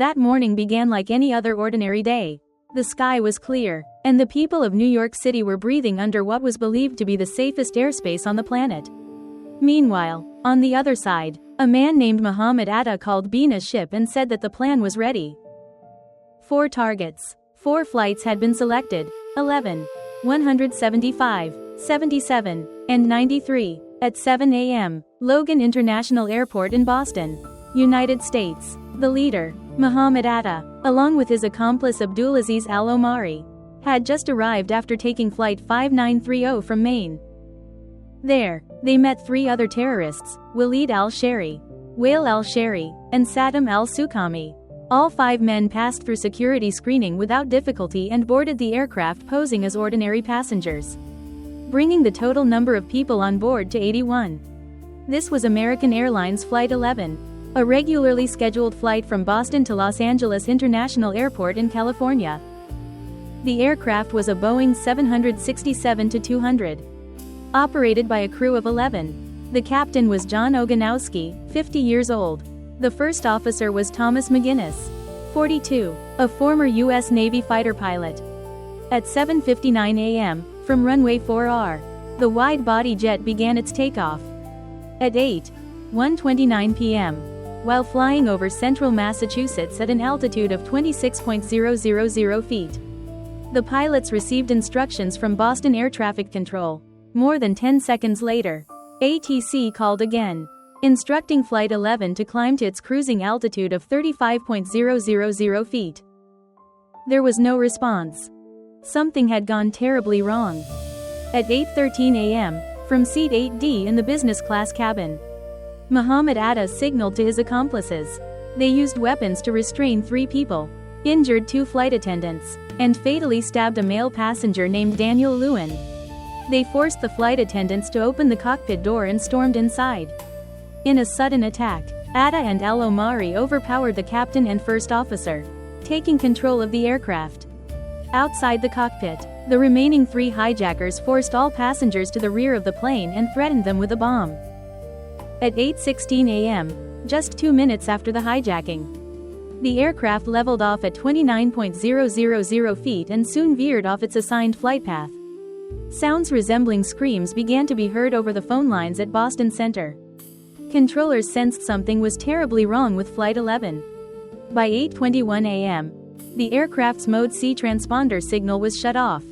That morning began like any other ordinary day. The sky was clear, and the people of New York City were breathing under what was believed to be the safest airspace on the planet. Meanwhile, on the other side, a man named Mohammed Atta called Bina's ship and said that the plan was ready. 4 targets. 4 flights had been selected: 11, 175, 77, and 93, at 7 a.m., Logan International Airport in Boston, United States. The leader, Mohammed Atta, along with his accomplice Abdulaziz al-Omari, had just arrived after taking Flight 5930 from Maine. There, they met 3 other terrorists, Walid al-Shari, Wael al-Shari, and Saddam al-Suqami. All 5 men passed through security screening without difficulty and boarded the aircraft posing as ordinary passengers, bringing the total number of people on board to 81. This was American Airlines Flight 11, a regularly scheduled flight from Boston to Los Angeles International Airport in California. The aircraft was a Boeing 767-200, operated by a crew of 11. The captain was John Oganowski, 50 years old. The first officer was Thomas McGinnis, 42, a former U.S. Navy fighter pilot. At 7:59 a.m., from runway 4R, the wide-body jet began its takeoff. At 8:29 p.m., while flying over central Massachusetts at an altitude of 26.000 feet, the pilots received instructions from Boston Air Traffic Control. More than 10 seconds later, ATC called again, instructing Flight 11 to climb to its cruising altitude of 35.000 feet. There was no response. Something had gone terribly wrong. At 8:13 a.m., from seat 8D in the business class cabin, Mohammed Atta signaled to his accomplices. They used weapons to restrain 3 people, injured 2 flight attendants, and fatally stabbed a male passenger named Daniel Lewin. They forced the flight attendants to open the cockpit door and stormed inside. In a sudden attack, Atta and al-Omari overpowered the captain and first officer, taking control of the aircraft. Outside the cockpit, the remaining 3 hijackers forced all passengers to the rear of the plane and threatened them with a bomb. At 8:16 a.m., just 2 minutes after the hijacking, the aircraft leveled off at 29.000 feet and soon veered off its assigned flight path. Sounds resembling screams began to be heard over the phone lines at Boston Center. Controllers sensed something was terribly wrong with Flight 11. By 8:21 a.m., the aircraft's Mode C transponder signal was shut off.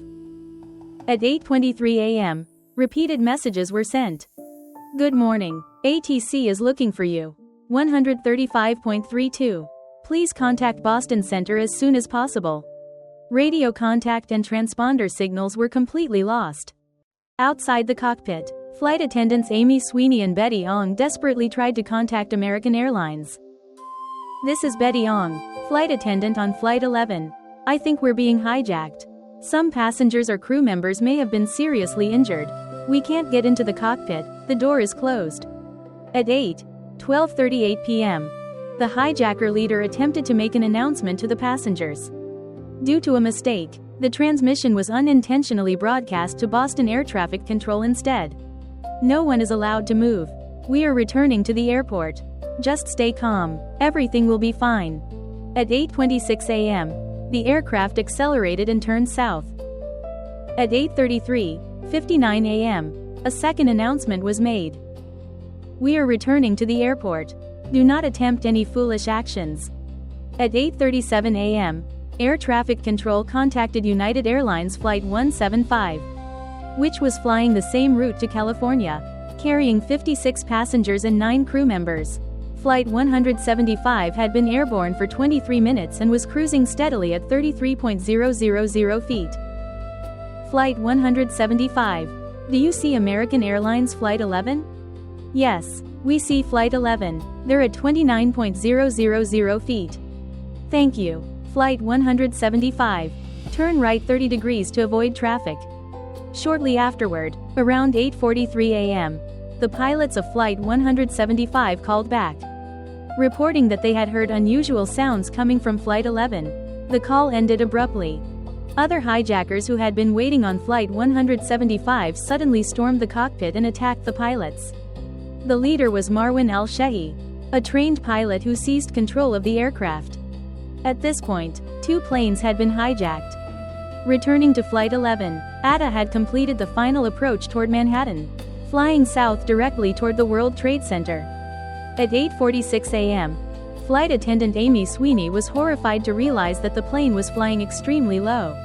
At 8:23 a.m., repeated messages were sent. "Good morning. ATC is looking for you. 135.32. Please contact Boston Center as soon as possible." Radio contact and transponder signals were completely lost. Outside the cockpit, flight attendants Amy Sweeney and Betty Ong desperately tried to contact American Airlines. "This is Betty Ong, flight attendant on Flight 11. I think we're being hijacked. Some passengers or crew members may have been seriously injured. We can't get into the cockpit, the door is closed." At 8:38 p.m., the hijacker leader attempted to make an announcement to the passengers. Due to a mistake, the transmission was unintentionally broadcast to Boston Air Traffic Control instead. "No one is allowed to move. We are returning to the airport. Just stay calm. Everything will be fine." At 8:26 a.m., the aircraft accelerated and turned south. At 8:59 a.m., a second announcement was made. "We are returning to the airport. Do not attempt any foolish actions." At 8:37 a.m., Air Traffic Control contacted United Airlines Flight 175, which was flying the same route to California, carrying 56 passengers and 9 crew members. Flight 175 had been airborne for 23 minutes and was cruising steadily at 33.000 feet. Flight 175. "Do you see American Airlines Flight 11? "Yes, we see Flight 11. They're at 29.000 feet. "Thank you." Flight 175. "Turn right 30 degrees to avoid traffic." Shortly afterward, around 8:43 a.m., the pilots of Flight 175 called back, reporting that they had heard unusual sounds coming from Flight 11. The call ended abruptly. Other hijackers who had been waiting on Flight 175 suddenly stormed the cockpit and attacked the pilots. The leader was Marwan al-Shehi, a trained pilot who seized control of the aircraft. At this point, 2 planes had been hijacked. Returning to Flight 11, Atta had completed the final approach toward Manhattan, flying south directly toward the World Trade Center. At 8:46 a.m., flight attendant Amy Sweeney was horrified to realize that the plane was flying extremely low,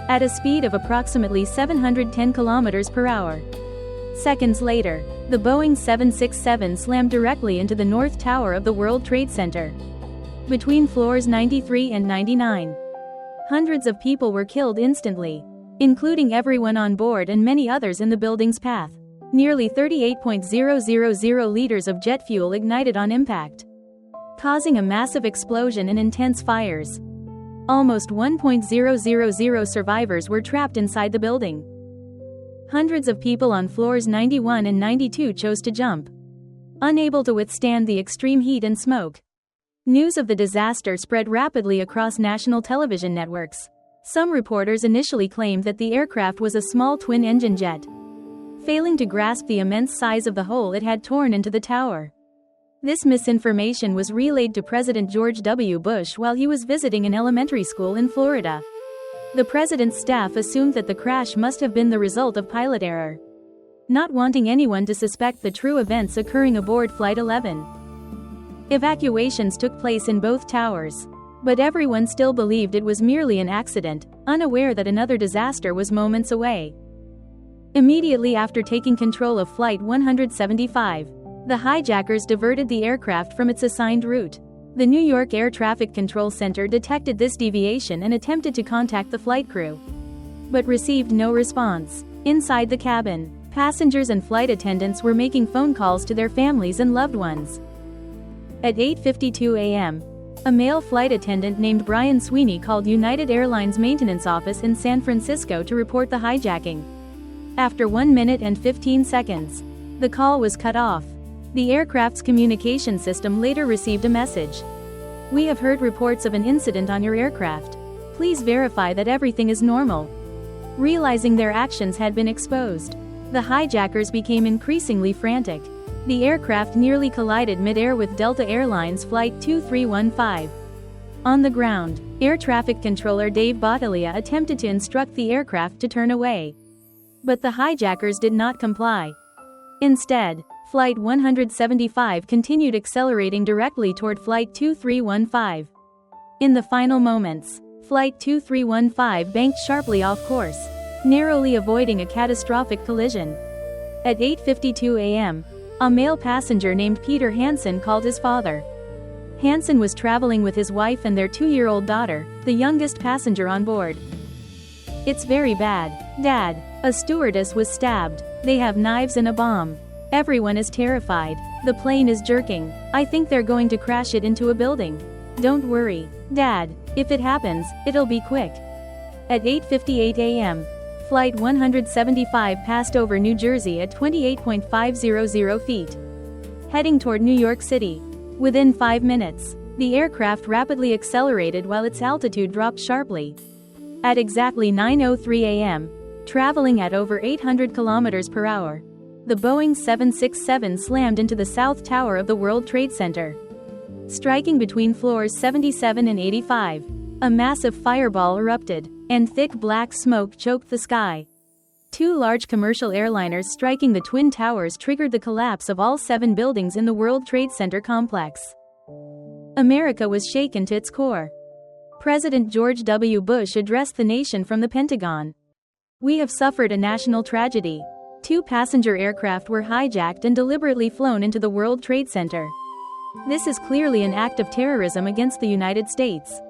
at a speed of approximately 710 kilometers per hour. Seconds later, the Boeing 767 slammed directly into the North Tower of the World Trade Center, between floors 93 and 99. Hundreds of people were killed instantly, including everyone on board and many others in the building's path. Nearly 38.000 liters of jet fuel ignited on impact, causing a massive explosion and intense fires. Almost 1,000 survivors were trapped inside the building. Hundreds of people on floors 91 and 92 chose to jump, unable to withstand the extreme heat and smoke. News of the disaster spread rapidly across national television networks. Some reporters initially claimed that the aircraft was a small twin-engine jet, failing to grasp the immense size of the hole it had torn into the tower. This misinformation was relayed to President George W. Bush while he was visiting an elementary school in Florida. The president's staff assumed that the crash must have been the result of pilot error, not wanting anyone to suspect the true events occurring aboard Flight 11. Evacuations took place in both towers, but everyone still believed it was merely an accident, unaware that another disaster was moments away. Immediately after taking control of Flight 175, the hijackers diverted the aircraft from its assigned route. The New York Air Traffic Control Center detected this deviation and attempted to contact the flight crew, but received no response. Inside the cabin, passengers and flight attendants were making phone calls to their families and loved ones. At 8:52 a.m., a male flight attendant named Brian Sweeney called United Airlines maintenance office in San Francisco to report the hijacking. After 1 minute and 15 seconds, the call was cut off. The aircraft's communication system later received a message. "We have heard reports of an incident on your aircraft. Please verify that everything is normal." Realizing their actions had been exposed, the hijackers became increasingly frantic. The aircraft nearly collided mid-air with Delta Airlines Flight 2315. On the ground, air traffic controller Dave Battaglia attempted to instruct the aircraft to turn away, but the hijackers did not comply. Instead, Flight 175 continued accelerating directly toward Flight 2315. In the final moments, Flight 2315 banked sharply off course, narrowly avoiding a catastrophic collision. At 8:52 a.m., a male passenger named Peter Hansen called his father. Hansen was traveling with his wife and their 2-year-old daughter, the youngest passenger on board. "It's very bad, Dad. A stewardess was stabbed. They have knives and a bomb. Everyone is terrified. The plane is jerking. I think they're going to crash it into a building. Don't worry, Dad. If it happens, it'll be quick." At 8:58 a.m., Flight 175 passed over New Jersey at 28.500 feet, heading toward New York City. Within 5 minutes, the aircraft rapidly accelerated while its altitude dropped sharply. At exactly 9:03 a.m., traveling at over 800 kilometers per hour, the Boeing 767 slammed into the South Tower of the World Trade Center, striking between floors 77 and 85. A massive fireball erupted, and thick black smoke choked the sky. 2 large commercial airliners striking the Twin Towers triggered the collapse of all 7 buildings in the World Trade Center complex. America was shaken to its core. President George W. Bush addressed the nation from the Pentagon. "We have suffered a national tragedy. 2 passenger aircraft were hijacked and deliberately flown into the World Trade Center. This is clearly an act of terrorism against the United States."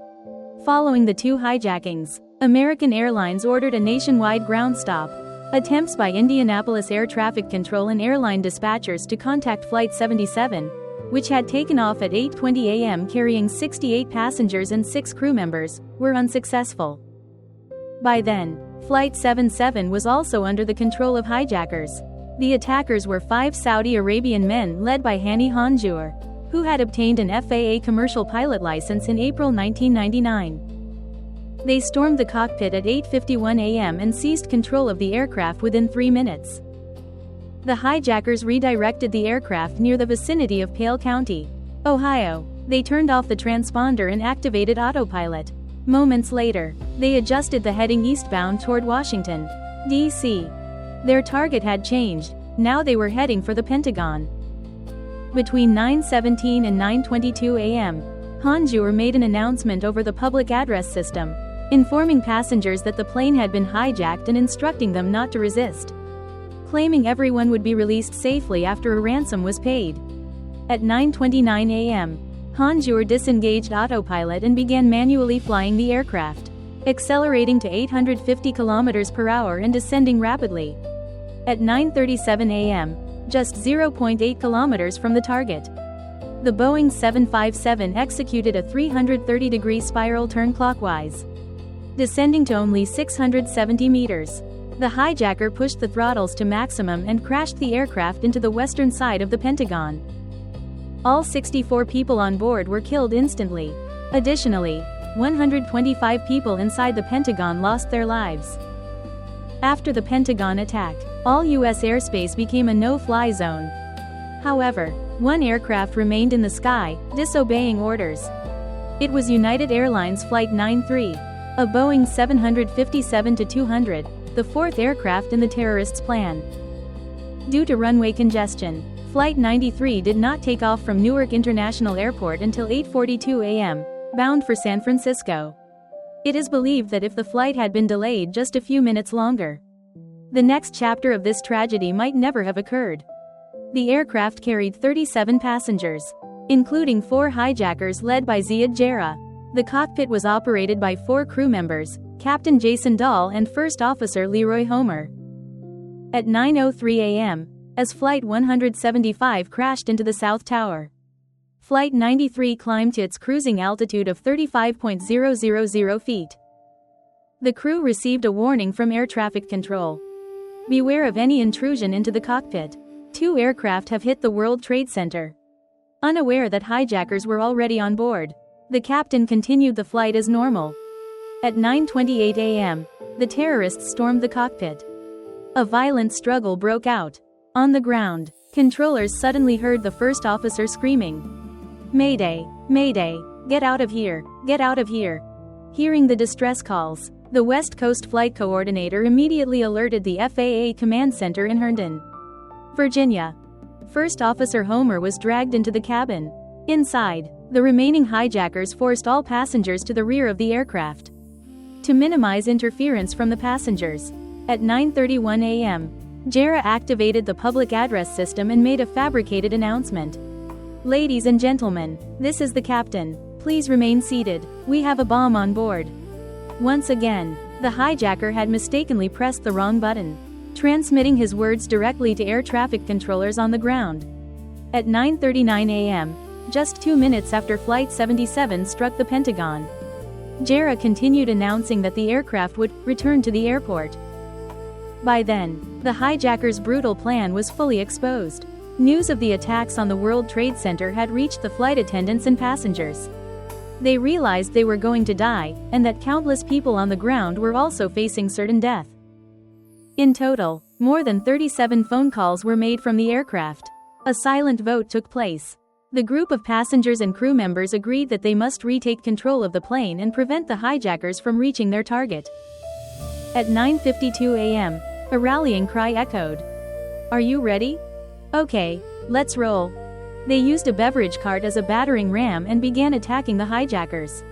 Following the 2 hijackings, American Airlines ordered a nationwide ground stop. Attempts by Indianapolis Air Traffic Control and airline dispatchers to contact Flight 77, which had taken off at 8:20 a.m. carrying 68 passengers and 6 crew members, were unsuccessful. By then, Flight 77 was also under the control of hijackers. The attackers were 5 Saudi Arabian men led by Hani Hanjour, who had obtained an FAA commercial pilot license in April 1999. They stormed the cockpit at 8:51 a.m. and seized control of the aircraft within 3 minutes. The hijackers redirected the aircraft near the vicinity of Pale County, Ohio. They turned off the transponder and activated autopilot. Moments later, they adjusted the heading eastbound toward Washington, D.C. Their target had changed, now they were heading for the Pentagon. Between 9:17 and 9:22 a.m., Hanjour made an announcement over the public address system, informing passengers that the plane had been hijacked and instructing them not to resist, claiming everyone would be released safely after a ransom was paid. At 9:29 a.m., Hanjour disengaged autopilot and began manually flying the aircraft, accelerating to 850 km per hour and descending rapidly. At 9:37 a.m., just 0.8 kilometers from the target, the Boeing 757 executed a 330-degree spiral turn clockwise, descending to only 670 meters. The hijacker pushed the throttles to maximum and crashed the aircraft into the western side of the Pentagon. All 64 people on board were killed instantly. Additionally, 125 people inside the Pentagon lost their lives. After the Pentagon attack, all U.S. airspace became a no-fly zone. However, one aircraft remained in the sky, disobeying orders. It was United Airlines Flight 93, a Boeing 757-200, the fourth aircraft in the terrorists' plan. Due to runway congestion, Flight 93 did not take off from Newark International Airport until 8:42 a.m., bound for San Francisco. It is believed that if the flight had been delayed just a few minutes longer, the next chapter of this tragedy might never have occurred. The aircraft carried 37 passengers, including 4 hijackers led by Ziad Jarrah. The cockpit was operated by 4 crew members, Captain Jason Dahl and First Officer Leroy Homer. At 9:03 a.m., as Flight 175 crashed into the South Tower, Flight 93 climbed to its cruising altitude of 35.000 feet. The crew received a warning from air traffic control. Beware of any intrusion into the cockpit. 2 aircraft have hit the World Trade Center. Unaware that hijackers were already on board, the captain continued the flight as normal. At 9:28 a.m., the terrorists stormed the cockpit. A violent struggle broke out. On the ground, controllers suddenly heard the first officer screaming, "Mayday! Mayday! Get out of here! Get out of here!" Hearing the distress calls, the West Coast Flight Coordinator immediately alerted the FAA Command Center in Herndon, Virginia. First Officer Homer was dragged into the cabin. Inside, the remaining hijackers forced all passengers to the rear of the aircraft to minimize interference from the passengers. At 9:31 a.m., Jarrah activated the public address system and made a fabricated announcement. "Ladies and gentlemen, this is the captain. Please remain seated. We have a bomb on board." Once again, the hijacker had mistakenly pressed the wrong button, transmitting his words directly to air traffic controllers on the ground. At 9:39 a.m., just 2 minutes after Flight 77 struck the Pentagon, Jarrah continued announcing that the aircraft would return to the airport. By then, the hijackers' brutal plan was fully exposed. News of the attacks on the World Trade Center had reached the flight attendants and passengers. They realized they were going to die, and that countless people on the ground were also facing certain death. In total, more than 37 phone calls were made from the aircraft. A silent vote took place. The group of passengers and crew members agreed that they must retake control of the plane and prevent the hijackers from reaching their target. At 9:52 a.m., a rallying cry echoed. "Are you ready? Okay, let's roll." They used a beverage cart as a battering ram and began attacking the hijackers.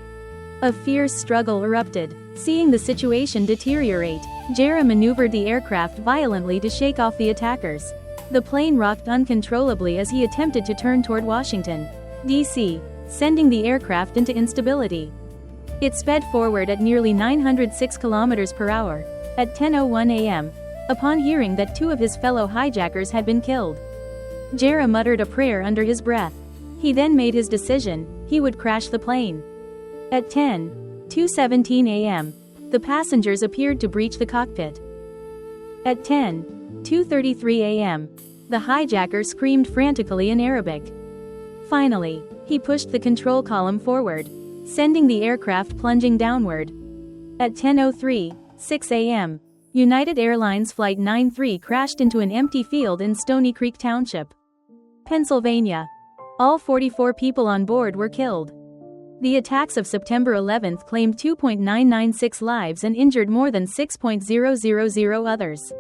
A fierce struggle erupted. Seeing the situation deteriorate, Jarrah maneuvered the aircraft violently to shake off the attackers. The plane rocked uncontrollably as he attempted to turn toward Washington, D.C., sending the aircraft into instability. It sped forward at nearly 906 km per hour. At 10:01 a.m., upon hearing that 2 of his fellow hijackers had been killed, Jarrah muttered a prayer under his breath. He then made his decision: he would crash the plane. At 10:17 a.m., the passengers appeared to breach the cockpit. At 10:33 a.m., the hijacker screamed frantically in Arabic. Finally, he pushed the control column forward, sending the aircraft plunging downward. At 10:06 a.m., United Airlines Flight 93 crashed into an empty field in Stony Creek Township, Pennsylvania. All 44 people on board were killed. The attacks of September 11 claimed 2.996 lives and injured more than 6,000 others.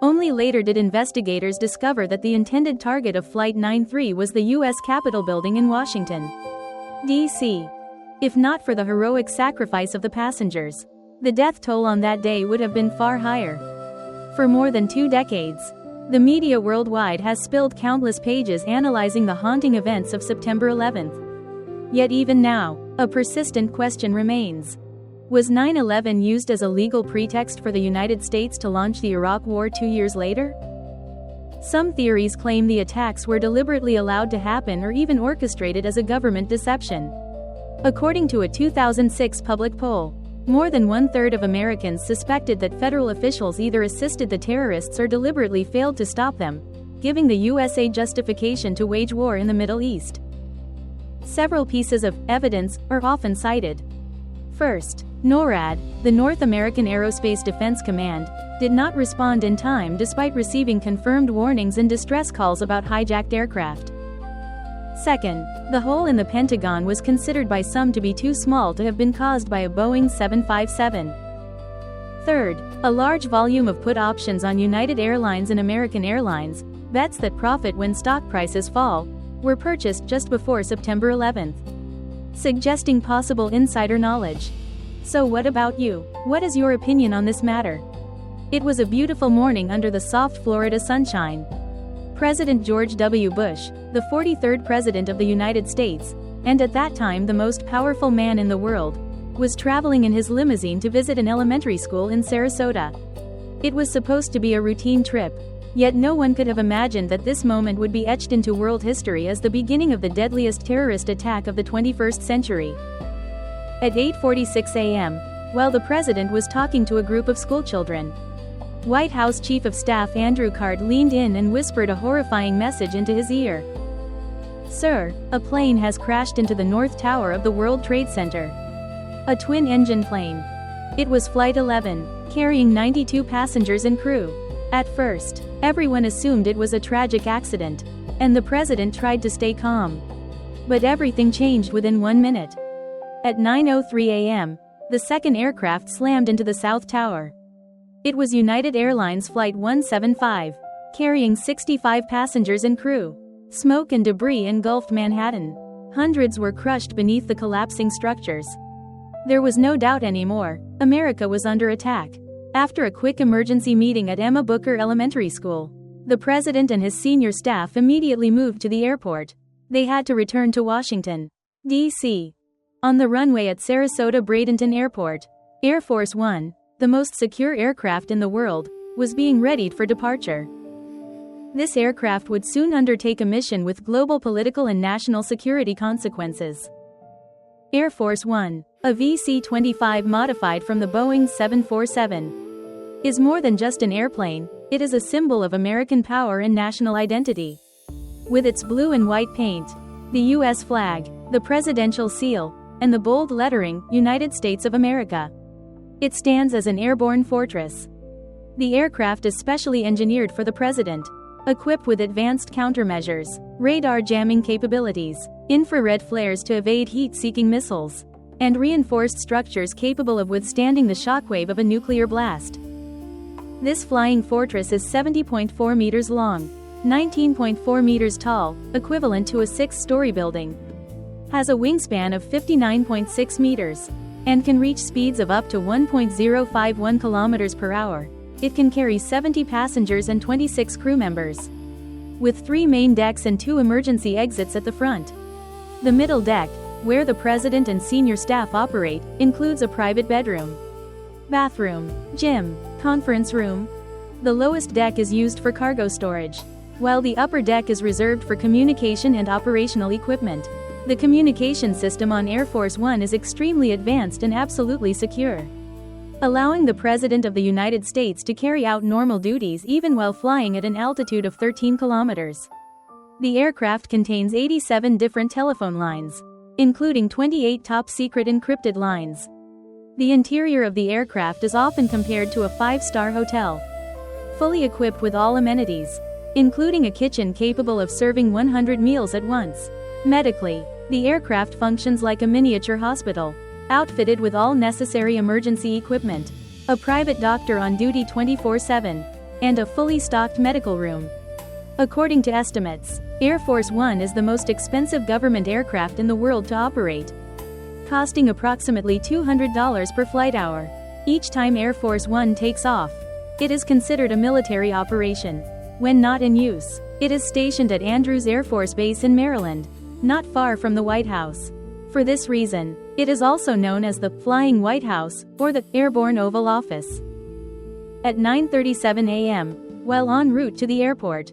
Only later did investigators discover that the intended target of Flight 93 was the U.S. Capitol building in Washington, D.C. If not for the heroic sacrifice of the passengers, the death toll on that day would have been far higher. For more than 2 decades, the media worldwide has spilled countless pages analyzing the haunting events of September 11. Yet even now, a persistent question remains. Was 9/11 used as a legal pretext for the United States to launch the Iraq War 2 years later? Some theories claim the attacks were deliberately allowed to happen or even orchestrated as a government deception. According to a 2006 public poll, more than 1/3 of Americans suspected that federal officials either assisted the terrorists or deliberately failed to stop them, giving the USA justification to wage war in the Middle East. Several pieces of evidence are often cited. First, NORAD, the North American Aerospace Defense Command, did not respond in time despite receiving confirmed warnings and distress calls about hijacked aircraft. Second, the hole in the Pentagon was considered by some to be too small to have been caused by a Boeing 757. Third, a large volume of put options on United Airlines and American Airlines, bets that profit when stock prices fall, were purchased just before September 11, suggesting possible insider knowledge. So what about you? What is your opinion on this matter? It was a beautiful morning under the soft Florida sunshine. President George W. Bush, the 43rd President of the United States, and at that time the most powerful man in the world, was traveling in his limousine to visit an elementary school in Sarasota. It was supposed to be a routine trip, yet no one could have imagined that this moment would be etched into world history as the beginning of the deadliest terrorist attack of the 21st century. At 8:46 a.m., while the president was talking to a group of schoolchildren, White House Chief of Staff Andrew Card leaned in and whispered a horrifying message into his ear. "Sir, a plane has crashed into the North Tower of the World Trade Center. A twin-engine plane. It was Flight 11, carrying 92 passengers and crew." At first, everyone assumed it was a tragic accident, and the president tried to stay calm. But everything changed within 1 minute. At 9:03 a.m., the second aircraft slammed into the South Tower. It was United Airlines Flight 175, carrying 65 passengers and crew. Smoke and debris engulfed Manhattan. Hundreds were crushed beneath the collapsing structures. There was no doubt anymore, America was under attack. After a quick emergency meeting at Emma Booker Elementary School, the president and his senior staff immediately moved to the airport. They had to return to Washington, D.C. On the runway at Sarasota Bradenton Airport, Air Force One, the most secure aircraft in the world, was being readied for departure. This aircraft would soon undertake a mission with global political and national security consequences. Air Force One, a VC-25 modified from the Boeing 747, is more than just an airplane, it is a symbol of American power and national identity. With its blue and white paint, the U.S. flag, the presidential seal, and the bold lettering, United States of America, it stands as an airborne fortress. The aircraft is specially engineered for the president, equipped with advanced countermeasures, radar jamming capabilities, infrared flares to evade heat-seeking missiles, and reinforced structures capable of withstanding the shockwave of a nuclear blast. This flying fortress is 70.4 meters long, 19.4 meters tall, equivalent to a 6-story building, has a wingspan of 59.6 meters, and can reach speeds of up to 1.051 kilometers per hour. It can carry 70 passengers and 26 crew members, with 3 main decks and 2 emergency exits at the front. The middle deck, where the president and senior staff operate, includes a private bedroom, bathroom, gym, conference room. The lowest deck is used for cargo storage, while the upper deck is reserved for communication and operational equipment. The communication system on Air Force One is extremely advanced and absolutely secure, allowing the President of the United States to carry out normal duties even while flying at an altitude of 13 kilometers. The aircraft contains 87 different telephone lines, including 28 top-secret encrypted lines. The interior of the aircraft is often compared to a 5-star hotel, fully equipped with all amenities, including a kitchen capable of serving 100 meals at once. Medically, the aircraft functions like a miniature hospital, outfitted with all necessary emergency equipment, a private doctor on duty 24/7, and a fully stocked medical room. According to estimates, Air Force One is the most expensive government aircraft in the world to operate, costing approximately $200 per flight hour. Each time Air Force One takes off, it is considered a military operation. When not in use, it is stationed at Andrews Air Force Base in Maryland, not far from the White House. For this reason, it is also known as the Flying White House or the Airborne Oval Office. At 9:37 a.m., while en route to the airport,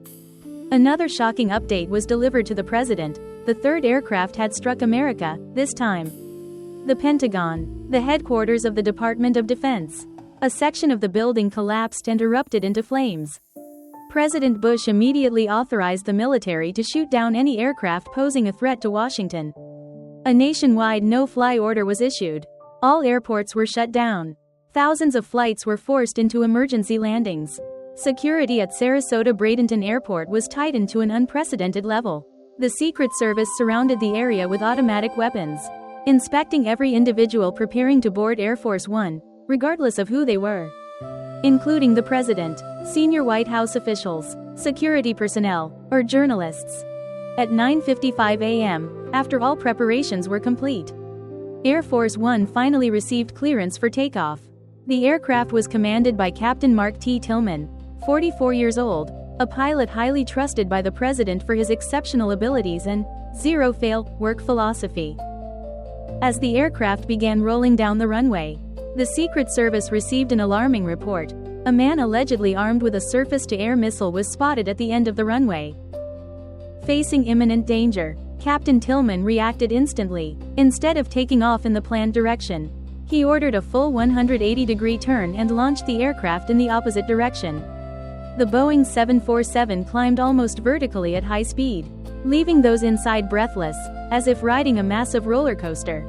another shocking update was delivered to the president. The third aircraft had struck America, this time the Pentagon, the headquarters of the Department of Defense. A section of the building collapsed and erupted into flames. President Bush immediately authorized the military to shoot down any aircraft posing a threat to Washington. A nationwide no-fly order was issued. All airports were shut down. Thousands of flights were forced into emergency landings. Security at Sarasota-Bradenton Airport was tightened to an unprecedented level. The Secret Service surrounded the area with automatic weapons, inspecting every individual preparing to board Air Force One, regardless of who they were, including the president, senior White House officials, security personnel, or journalists. At 9:55 a.m., after all preparations were complete, Air Force One finally received clearance for takeoff. The aircraft was commanded by Captain Mark T. Tillman, 44 years old, a pilot highly trusted by the president for his exceptional abilities and zero-fail work philosophy. As the aircraft began rolling down the runway, the Secret Service received an alarming report. A man allegedly armed with a surface-to-air missile was spotted at the end of the runway. Facing imminent danger, Captain Tillman reacted instantly. Instead of taking off in the planned direction, he ordered a full 180-degree turn and launched the aircraft in the opposite direction. The Boeing 747 climbed almost vertically at high speed, leaving those inside breathless, as if riding a massive roller coaster.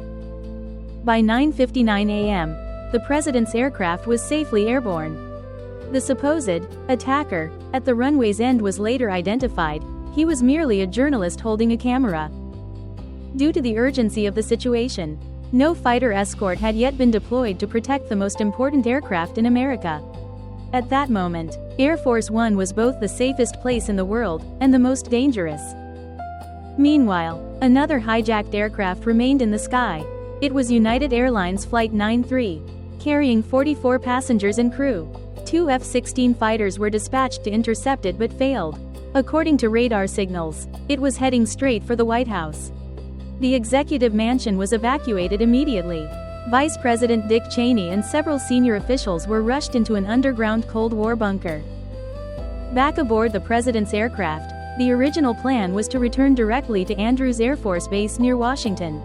By 9:59 a.m., the president's aircraft was safely airborne. The supposed attacker at the runway's end was later identified. He was merely a journalist holding a camera. Due to the urgency of the situation, no fighter escort had yet been deployed to protect the most important aircraft in America. At that moment, Air Force One was both the safest place in the world and the most dangerous. Meanwhile, another hijacked aircraft remained in the sky. It was United Airlines Flight 93, carrying 44 passengers and crew. 2 F-16 fighters were dispatched to intercept it but failed. According to radar signals, it was heading straight for the White House. The executive mansion was evacuated immediately. Vice President Dick Cheney and several senior officials were rushed into an underground Cold War bunker. Back aboard the president's aircraft, the original plan was to return directly to Andrews Air Force Base near Washington,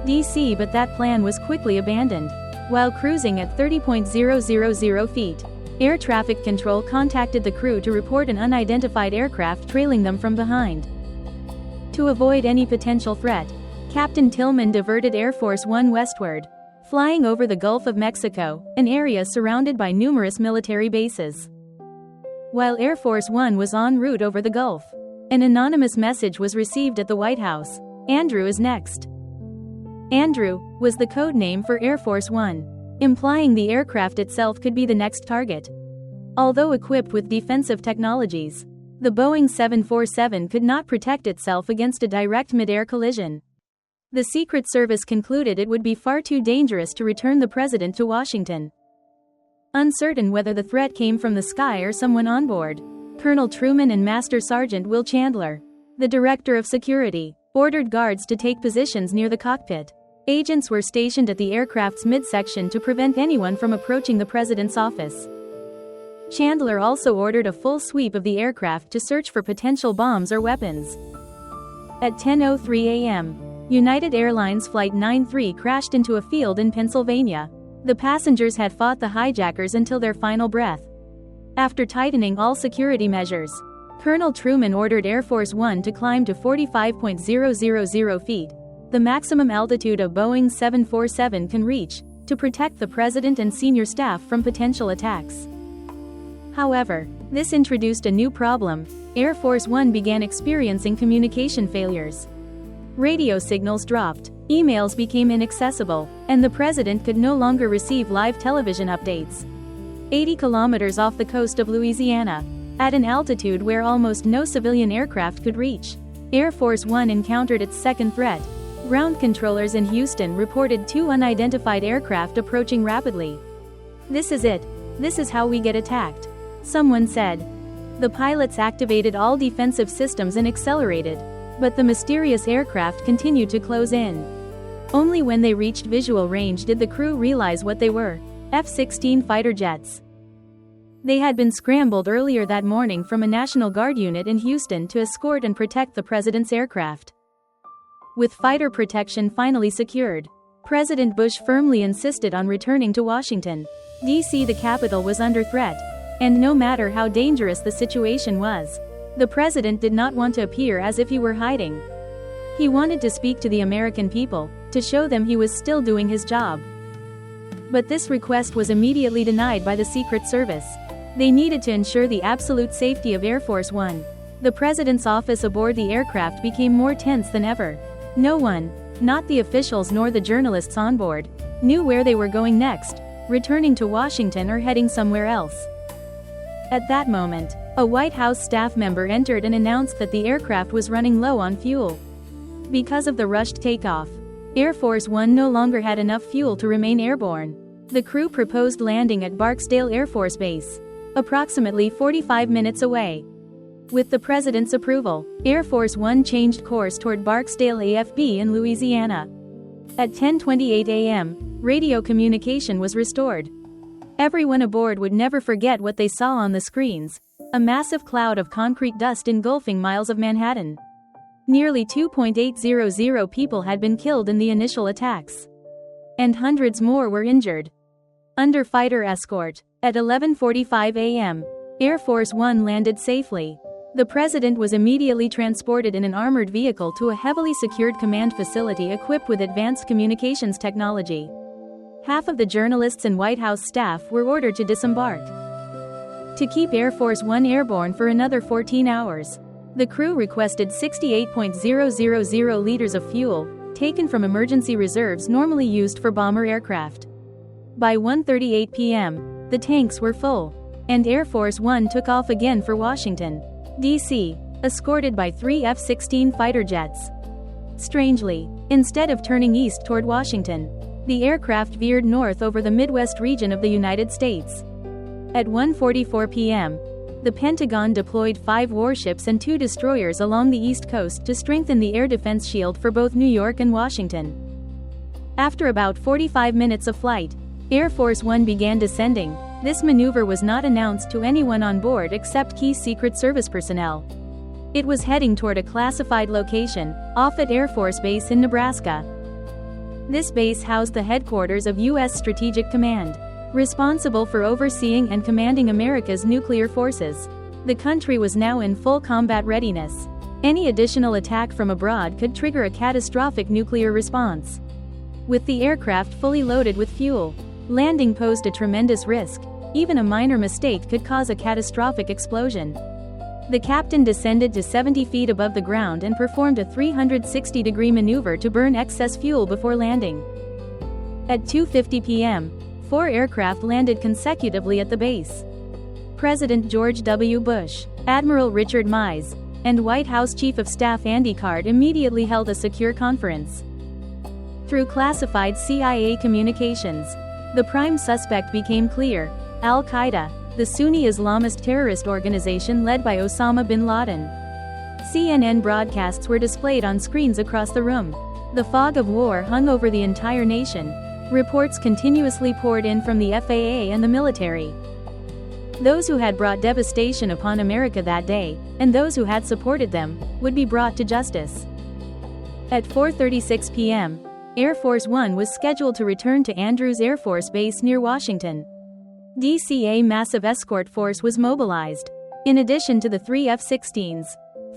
D.C., but that plan was quickly abandoned. While cruising at 30.000 feet, Air Traffic Control contacted the crew to report an unidentified aircraft trailing them from behind. To avoid any potential threat, Captain Tillman diverted Air Force One westward, flying over the Gulf of Mexico, an area surrounded by numerous military bases. While Air Force One was en route over the Gulf, an anonymous message was received at the White House. Andrew is next. Andrew was the code name for Air Force One, implying the aircraft itself could be the next target. Although equipped with defensive technologies, the Boeing 747 could not protect itself against a direct mid-air collision. The Secret Service concluded it would be far too dangerous to return the president to Washington. Uncertain whether the threat came from the sky or someone on board, Colonel Truman and Master Sergeant Will Chandler, the director of security, ordered guards to take positions near the cockpit. Agents were stationed at the aircraft's midsection to prevent anyone from approaching the president's office. Chandler also ordered a full sweep of the aircraft to search for potential bombs or weapons. At 10:03 a.m., United Airlines Flight 93 crashed into a field in Pennsylvania. The passengers had fought the hijackers until their final breath. After tightening all security measures, Colonel Truman ordered Air Force One to climb to 45.000 feet, the maximum altitude a Boeing 747 can reach, to protect the president and senior staff from potential attacks. However, this introduced a new problem. Air Force One began experiencing communication failures. Radio signals dropped, emails became inaccessible, and the president could no longer receive live television updates. 80 kilometers off the coast of Louisiana, at an altitude where almost no civilian aircraft could reach, Air Force One encountered its second threat. Ground controllers in Houston reported 2 unidentified aircraft approaching rapidly. "This is it. This is how we get attacked," someone said. The pilots activated all defensive systems and accelerated, but the mysterious aircraft continued to close in. Only when they reached visual range did the crew realize what they were: F-16 fighter jets. They had been scrambled earlier that morning from a National Guard unit in Houston to escort and protect the president's aircraft. With fighter protection finally secured, President Bush firmly insisted on returning to Washington, D.C. The capital was under threat, and no matter how dangerous the situation was, the president did not want to appear as if he were hiding. He wanted to speak to the American people, to show them he was still doing his job. But this request was immediately denied by the Secret Service. They needed to ensure the absolute safety of Air Force One. The president's office aboard the aircraft became more tense than ever. No one, not the officials nor the journalists on board, knew where they were going next, returning to Washington or heading somewhere else. At that moment, a White House staff member entered and announced that the aircraft was running low on fuel. Because of the rushed takeoff, Air Force One no longer had enough fuel to remain airborne. The crew proposed landing at Barksdale Air Force Base, approximately 45 minutes away. With the president's approval, Air Force One changed course toward Barksdale AFB in Louisiana. At 10:28 a.m., radio communication was restored. Everyone aboard would never forget what they saw on the screens: a massive cloud of concrete dust engulfing miles of Manhattan. Nearly 2.800 people had been killed in the initial attacks, and hundreds more were injured. Under fighter escort, at 11:45 a.m., Air Force One landed safely. The president was immediately transported in an armored vehicle to a heavily secured command facility equipped with advanced communications technology. Half of the journalists and White House staff were ordered to disembark. To keep Air Force One airborne for another 14 hours, the crew requested 68.000 liters of fuel, taken from emergency reserves normally used for bomber aircraft. By 1:38 p.m., the tanks were full, and Air Force One took off again for Washington, D.C., escorted by 3 F-16 fighter jets. Strangely, instead of turning east toward Washington, the aircraft veered north over the Midwest region of the United States. At 1:44 p.m., the Pentagon deployed 5 warships and 2 destroyers along the East Coast to strengthen the air defense shield for both New York and Washington. After about 45 minutes of flight, Air Force One began descending. This maneuver was not announced to anyone on board except key Secret Service personnel. It was heading toward a classified location, Offutt Air Force Base in Nebraska. This base housed the headquarters of U.S. Strategic Command, responsible for overseeing and commanding America's nuclear forces. The country was now in full combat readiness. Any additional attack from abroad could trigger a catastrophic nuclear response. With the aircraft fully loaded with fuel, landing posed a tremendous risk. Even a minor mistake could cause a catastrophic explosion. The captain descended to 70 feet above the ground and performed a 360-degree maneuver to burn excess fuel before landing. At 2:50 p.m., 4 aircraft landed consecutively at the base. President George W. Bush, Admiral Richard Mize, and White House Chief of Staff Andy Card immediately held a secure conference. Through classified CIA communications, the prime suspect became clear: al-Qaeda, the Sunni Islamist terrorist organization led by Osama bin Laden. CNN broadcasts were displayed on screens across the room. The fog of war hung over the entire nation. Reports continuously poured in from the FAA and the military. Those who had brought devastation upon America that day, and those who had supported them, would be brought to justice. At 4:36 p.m., Air Force One was scheduled to return to Andrews Air Force Base near Washington. A massive escort force was mobilized. In addition to the 3 F-16s,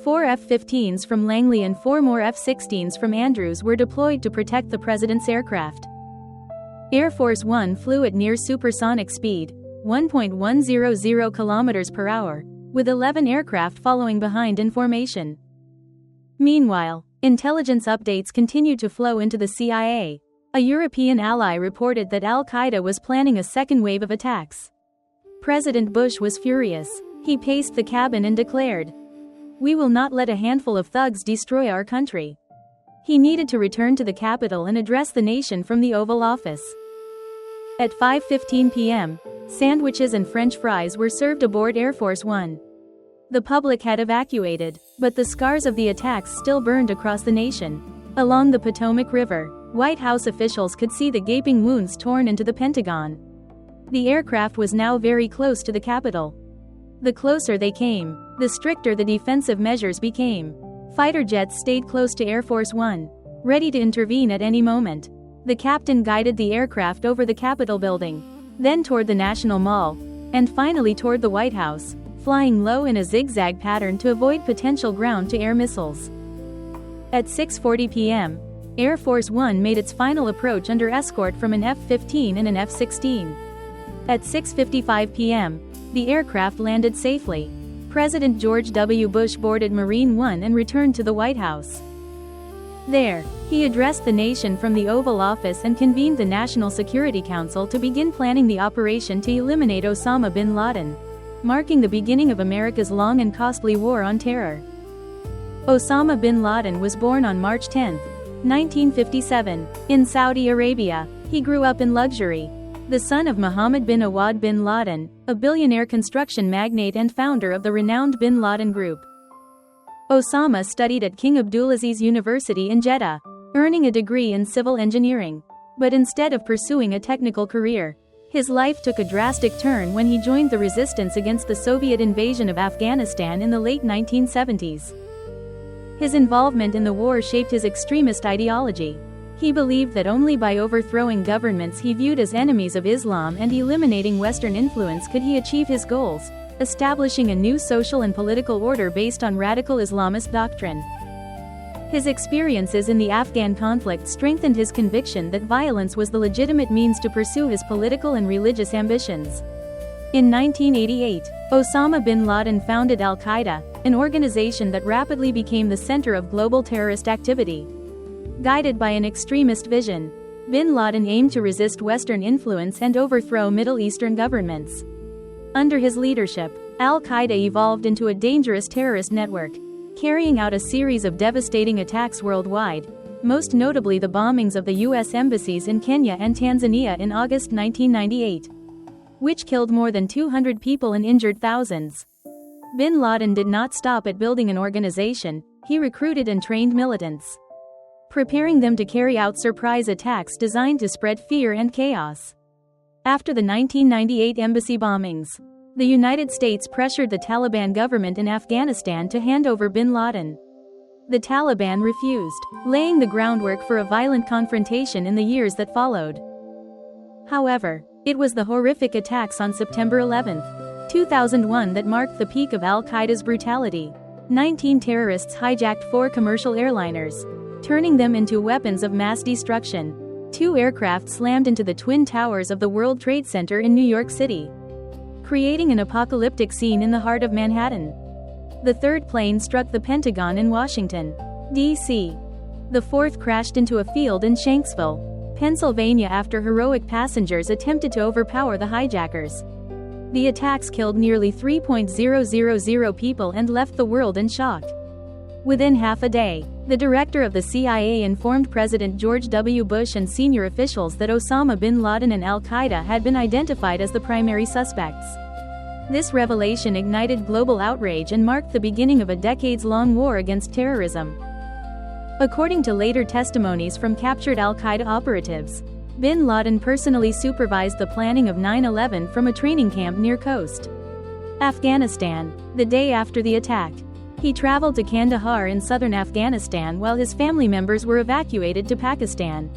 4 F-15s from Langley and 4 more F-16s from Andrews were deployed to protect the president's aircraft. Air Force One flew at near supersonic speed, 1.100 kilometers per hour, with 11 aircraft following behind in formation. Meanwhile, Intelligence updates continued to flow into the CIA. A European ally reported that al-Qaeda was planning a second wave of attacks. President Bush was furious. He paced the cabin and declared, "We will not let a handful of thugs destroy our country." He needed to return to the capital and address the nation from the Oval Office. At 5:15 p.m., sandwiches and French fries were served aboard Air Force One. The public had evacuated, but the scars of the attacks still burned across the nation. Along the Potomac River, White House officials could see the gaping wounds torn into the Pentagon. The aircraft was now very close to the Capitol. The closer they came, the stricter the defensive measures became. Fighter jets stayed close to Air Force One, ready to intervene at any moment. The captain guided the aircraft over the Capitol building, then toward the National Mall, and finally toward the White House, flying low in a zigzag pattern to avoid potential ground-to-air missiles. At 6:40 p.m., Air Force One made its final approach under escort from an F-15 and an F-16. At 6:55 p.m., the aircraft landed safely. President George W. Bush boarded Marine One and returned to the White House. There, he addressed the nation from the Oval Office and convened the National Security Council to begin planning the operation to eliminate Osama bin Laden, marking the beginning of America's long and costly war on terror. Osama bin Laden was born on March 10, 1957, in Saudi Arabia. He grew up in luxury. The son of Mohammed bin Atta bin Laden, a billionaire construction magnate and founder of the renowned Bin Laden Group. Osama studied at King Abdulaziz University in Jeddah, earning a degree in civil engineering. But instead of pursuing a technical career, his life took a drastic turn when he joined the resistance against the Soviet invasion of Afghanistan in the late 1970s. His involvement in the war shaped his extremist ideology. He believed that only by overthrowing governments he viewed as enemies of Islam and eliminating Western influence could he achieve his goals, establishing a new social and political order based on radical Islamist doctrine. His experiences in the Afghan conflict strengthened his conviction that violence was the legitimate means to pursue his political and religious ambitions. In 1988, Osama bin Laden founded al-Qaeda, an organization that rapidly became the center of global terrorist activity. Guided by an extremist vision, bin Laden aimed to resist Western influence and overthrow Middle Eastern governments. Under his leadership, al-Qaeda evolved into a dangerous terrorist network, carrying out a series of devastating attacks worldwide, most notably the bombings of the U.S. embassies in Kenya and Tanzania in August 1998, which killed more than 200 people and injured thousands. Bin Laden did not stop at building an organization. He recruited and trained militants, preparing them to carry out surprise attacks designed to spread fear and chaos. After the 1998 embassy bombings, the United States pressured the Taliban government in Afghanistan to hand over bin Laden. The Taliban refused, laying the groundwork for a violent confrontation in the years that followed. However, it was the horrific attacks on September 11, 2001 that marked the peak of al-Qaeda's brutality. 19 terrorists hijacked 4 commercial airliners, turning them into weapons of mass destruction. 2 aircraft slammed into the Twin Towers of the World Trade Center in New York City, creating an apocalyptic scene in the heart of Manhattan. The 3rd plane struck the Pentagon in Washington, D.C. The 4th crashed into a field in Shanksville, Pennsylvania after heroic passengers attempted to overpower the hijackers. The attacks killed nearly 3,000 people and left the world in shock. Within half a day, the director of the CIA informed President George W. Bush and senior officials that Osama bin Laden and al-Qaeda had been identified as the primary suspects. This revelation ignited global outrage and marked the beginning of a decades-long war against terrorism. According to later testimonies from captured al-Qaeda operatives, bin Laden personally supervised the planning of 9/11 from a training camp near Khost, Afghanistan, the day after the attack. He traveled to Kandahar in southern Afghanistan while his family members were evacuated to Pakistan.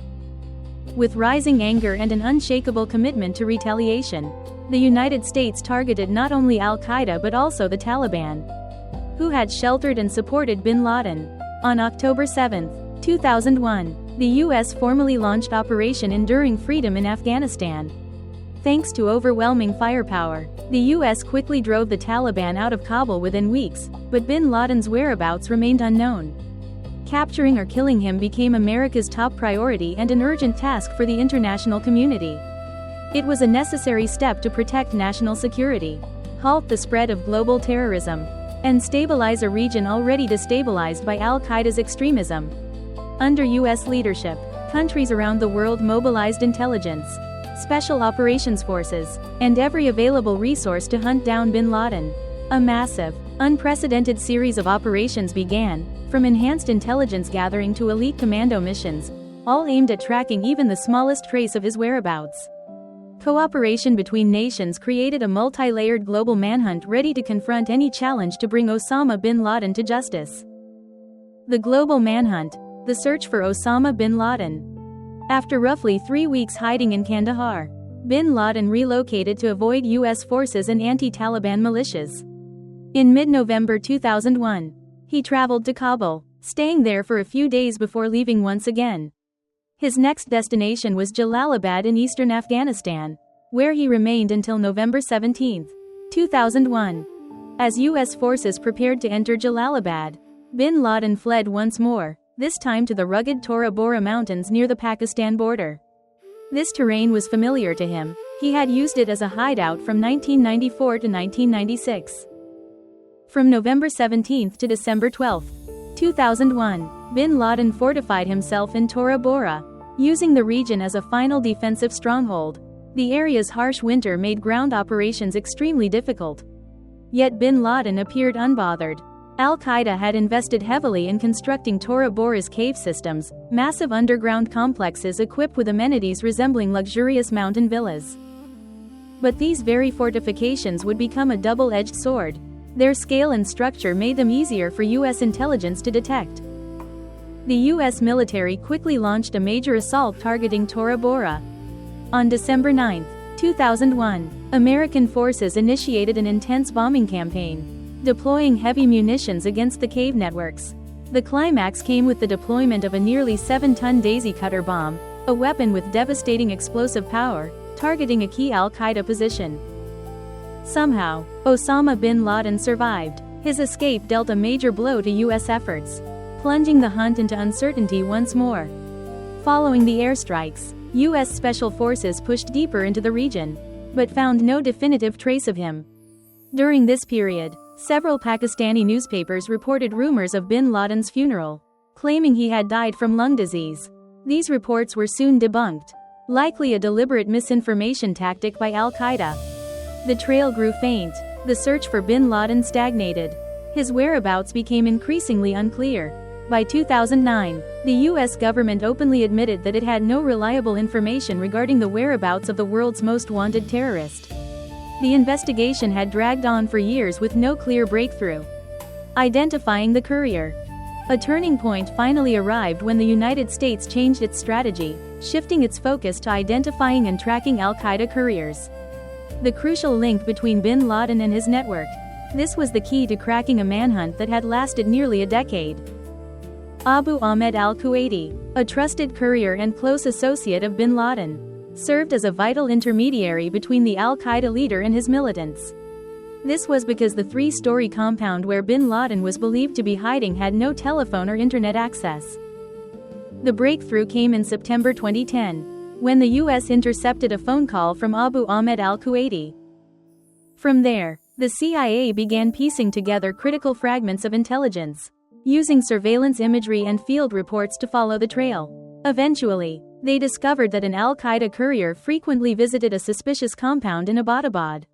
With rising anger and an unshakable commitment to retaliation, the United States targeted not only al-Qaeda but also the Taliban, who had sheltered and supported bin Laden. On October 7, 2001, the U.S. formally launched Operation Enduring Freedom in Afghanistan. Thanks to overwhelming firepower, the U.S. quickly drove the Taliban out of Kabul within weeks, but bin Laden's whereabouts remained unknown. Capturing or killing him became America's top priority and an urgent task for the international community. It was a necessary step to protect national security, halt the spread of global terrorism, and stabilize a region already destabilized by al-Qaeda's extremism. Under U.S. leadership, countries around the world mobilized intelligence, special operations forces, and every available resource to hunt down bin Laden. A massive, unprecedented series of operations began, from enhanced intelligence gathering to elite commando missions, all aimed at tracking even the smallest trace of his whereabouts. Cooperation between nations created a multi-layered global manhunt ready to confront any challenge to bring Osama bin Laden to justice. The global manhunt, the search for Osama bin Laden. After roughly 3 weeks hiding in Kandahar, bin Laden relocated to avoid U.S. forces and anti-Taliban militias. In mid-November 2001, he traveled to Kabul, staying there for a few days before leaving once again. His next destination was Jalalabad in eastern Afghanistan, where he remained until November 17, 2001. As U.S. forces prepared to enter Jalalabad, bin Laden fled once more, this time to the rugged Tora Bora Mountains near the Pakistan border. This terrain was familiar to him, he had used it as a hideout from 1994 to 1996. From November 17 to December 12, 2001, bin Laden fortified himself in Tora Bora, using the region as a final defensive stronghold. The area's harsh winter made ground operations extremely difficult. Yet bin Laden appeared unbothered. Al-Qaeda had invested heavily in constructing Tora Bora's cave systems, massive underground complexes equipped with amenities resembling luxurious mountain villas. But these very fortifications would become a double-edged sword. Their scale and structure made them easier for U.S. intelligence to detect. The U.S. military quickly launched a major assault targeting Tora Bora. On December 9, 2001, American forces initiated an intense bombing campaign, deploying heavy munitions against the cave networks. The climax came with the deployment of a nearly 7-ton daisy cutter bomb, a weapon with devastating explosive power, targeting a key al-Qaeda position. Somehow, Osama bin Laden survived. His escape dealt a major blow to U.S. efforts, plunging the hunt into uncertainty once more. Following the airstrikes, U.S. Special Forces pushed deeper into the region, but found no definitive trace of him. During this period, several Pakistani newspapers reported rumors of bin Laden's funeral, claiming he had died from lung disease. These reports were soon debunked, likely a deliberate misinformation tactic by al-Qaeda. The trail grew faint, the search for bin Laden stagnated. His whereabouts became increasingly unclear. By 2009, the U.S. government openly admitted that it had no reliable information regarding the whereabouts of the world's most wanted terrorist. The investigation had dragged on for years with no clear breakthrough. Identifying the courier. A turning point finally arrived when the United States changed its strategy, shifting its focus to identifying and tracking al-Qaeda couriers. The crucial link between bin Laden and his network. This was the key to cracking a manhunt that had lasted nearly a decade. Abu Ahmed al-Kuwaiti, a trusted courier and close associate of bin Laden, served as a vital intermediary between the al-Qaeda leader and his militants. This was because the 3-story compound where bin Laden was believed to be hiding had no telephone or internet access. The breakthrough came in September 2010, when the U.S. intercepted a phone call from Abu Ahmed al-Kuwaiti. From there, the CIA began piecing together critical fragments of intelligence, using surveillance imagery and field reports to follow the trail. Eventually, they discovered that an al-Qaeda courier frequently visited a suspicious compound in Abbottabad,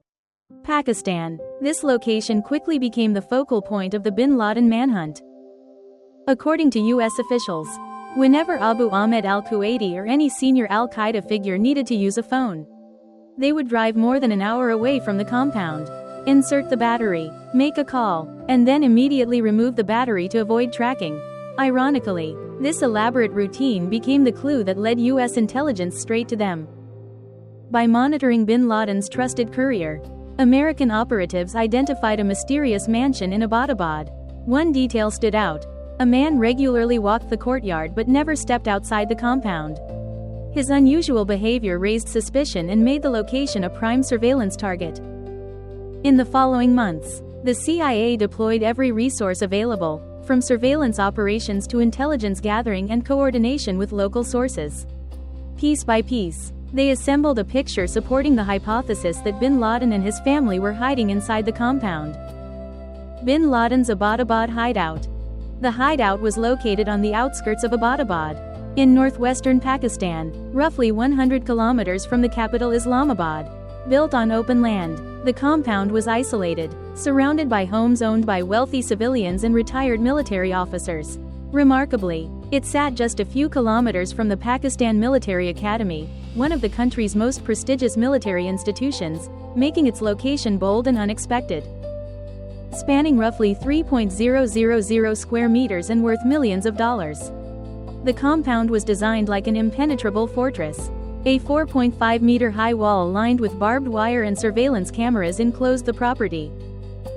Pakistan. This location quickly became the focal point of the bin Laden manhunt. According to U.S. officials, whenever Abu Ahmed al-Kuwaiti or any senior al-Qaeda figure needed to use a phone, they would drive more than an hour away from the compound, insert the battery, make a call, and then immediately remove the battery to avoid tracking. Ironically, this elaborate routine became the clue that led U.S. intelligence straight to them. By monitoring bin Laden's trusted courier, American operatives identified a mysterious mansion in Abbottabad. One detail stood out. A man regularly walked the courtyard but never stepped outside the compound. His unusual behavior raised suspicion and made the location a prime surveillance target. In the following months, the CIA deployed every resource available, from surveillance operations to intelligence gathering and coordination with local sources. Piece by piece, they assembled a picture supporting the hypothesis that bin Laden and his family were hiding inside the compound. Bin Laden's Abbottabad hideout. The hideout was located on the outskirts of Abbottabad, in northwestern Pakistan, roughly 100 kilometers from the capital Islamabad. Built on open land, the compound was isolated, surrounded by homes owned by wealthy civilians and retired military officers. Remarkably, it sat just a few kilometers from the Pakistan Military Academy, one of the country's most prestigious military institutions, making its location bold and unexpected. Spanning roughly 3.000 square meters and worth millions of dollars. The compound was designed like an impenetrable fortress. A 4.5-meter-high wall lined with barbed wire and surveillance cameras enclosed the property.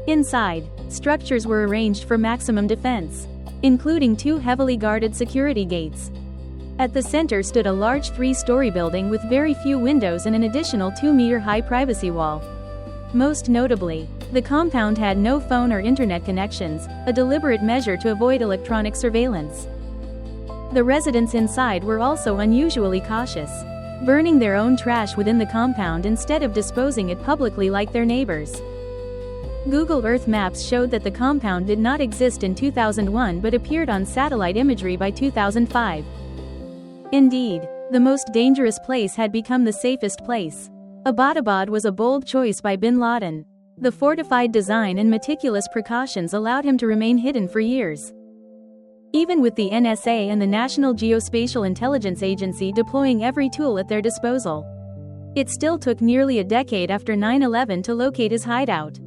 Inside, structures were arranged for maximum defense, including 2 heavily guarded security gates. At the center stood a large 3-story building with very few windows and an additional 2-meter-high privacy wall. Most notably, the compound had no phone or internet connections, a deliberate measure to avoid electronic surveillance. The residents inside were also unusually cautious, burning their own trash within the compound instead of disposing it publicly like their neighbors. Google Earth Maps showed that the compound did not exist in 2001 but appeared on satellite imagery by 2005. Indeed, the most dangerous place had become the safest place. Abbottabad was a bold choice by bin Laden. The fortified design and meticulous precautions allowed him to remain hidden for years. Even with the NSA and the National Geospatial Intelligence Agency deploying every tool at their disposal, it still took nearly a decade after 9/11 to locate his hideout.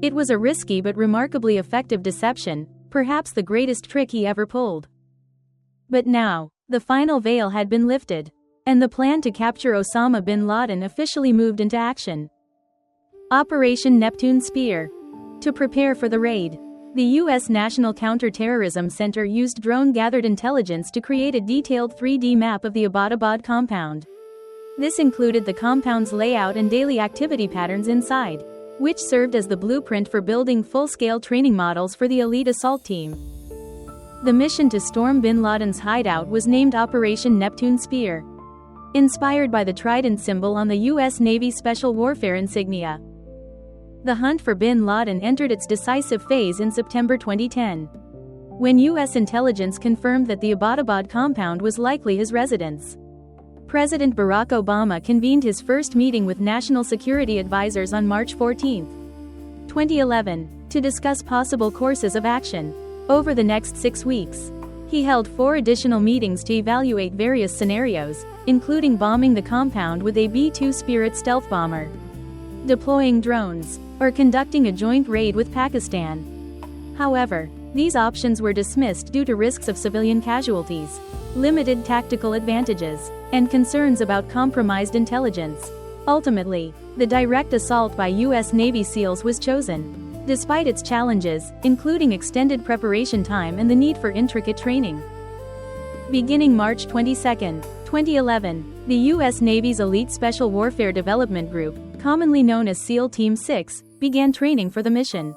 It was a risky but remarkably effective deception, perhaps the greatest trick he ever pulled. But now, the final veil had been lifted, and the plan to capture Osama bin Laden officially moved into action. Operation Neptune Spear. To prepare for the raid, the U.S. National Counterterrorism Center used drone-gathered intelligence to create a detailed 3D map of the Abbottabad compound. This included the compound's layout and daily activity patterns inside, which served as the blueprint for building full-scale training models for the elite assault team. The mission to storm bin Laden's hideout was named Operation Neptune Spear, inspired by the trident symbol on the U.S. Navy Special Warfare insignia. The hunt for bin Laden entered its decisive phase in September 2010, when U.S. intelligence confirmed that the Abbottabad compound was likely his residence. President Barack Obama convened his first meeting with national security advisors on March 14, 2011, to discuss possible courses of action. Over the next 6 weeks, he held 4 additional meetings to evaluate various scenarios, including bombing the compound with a B-2 Spirit stealth bomber, deploying drones, or conducting a joint raid with Pakistan. However, these options were dismissed due to risks of civilian casualties, limited tactical advantages, and concerns about compromised intelligence. Ultimately, the direct assault by U.S. Navy SEALs was chosen, despite its challenges, including extended preparation time and the need for intricate training. Beginning March 22, 2011, the U.S. Navy's Elite Special Warfare Development Group, commonly known as SEAL Team 6, began training for the mission.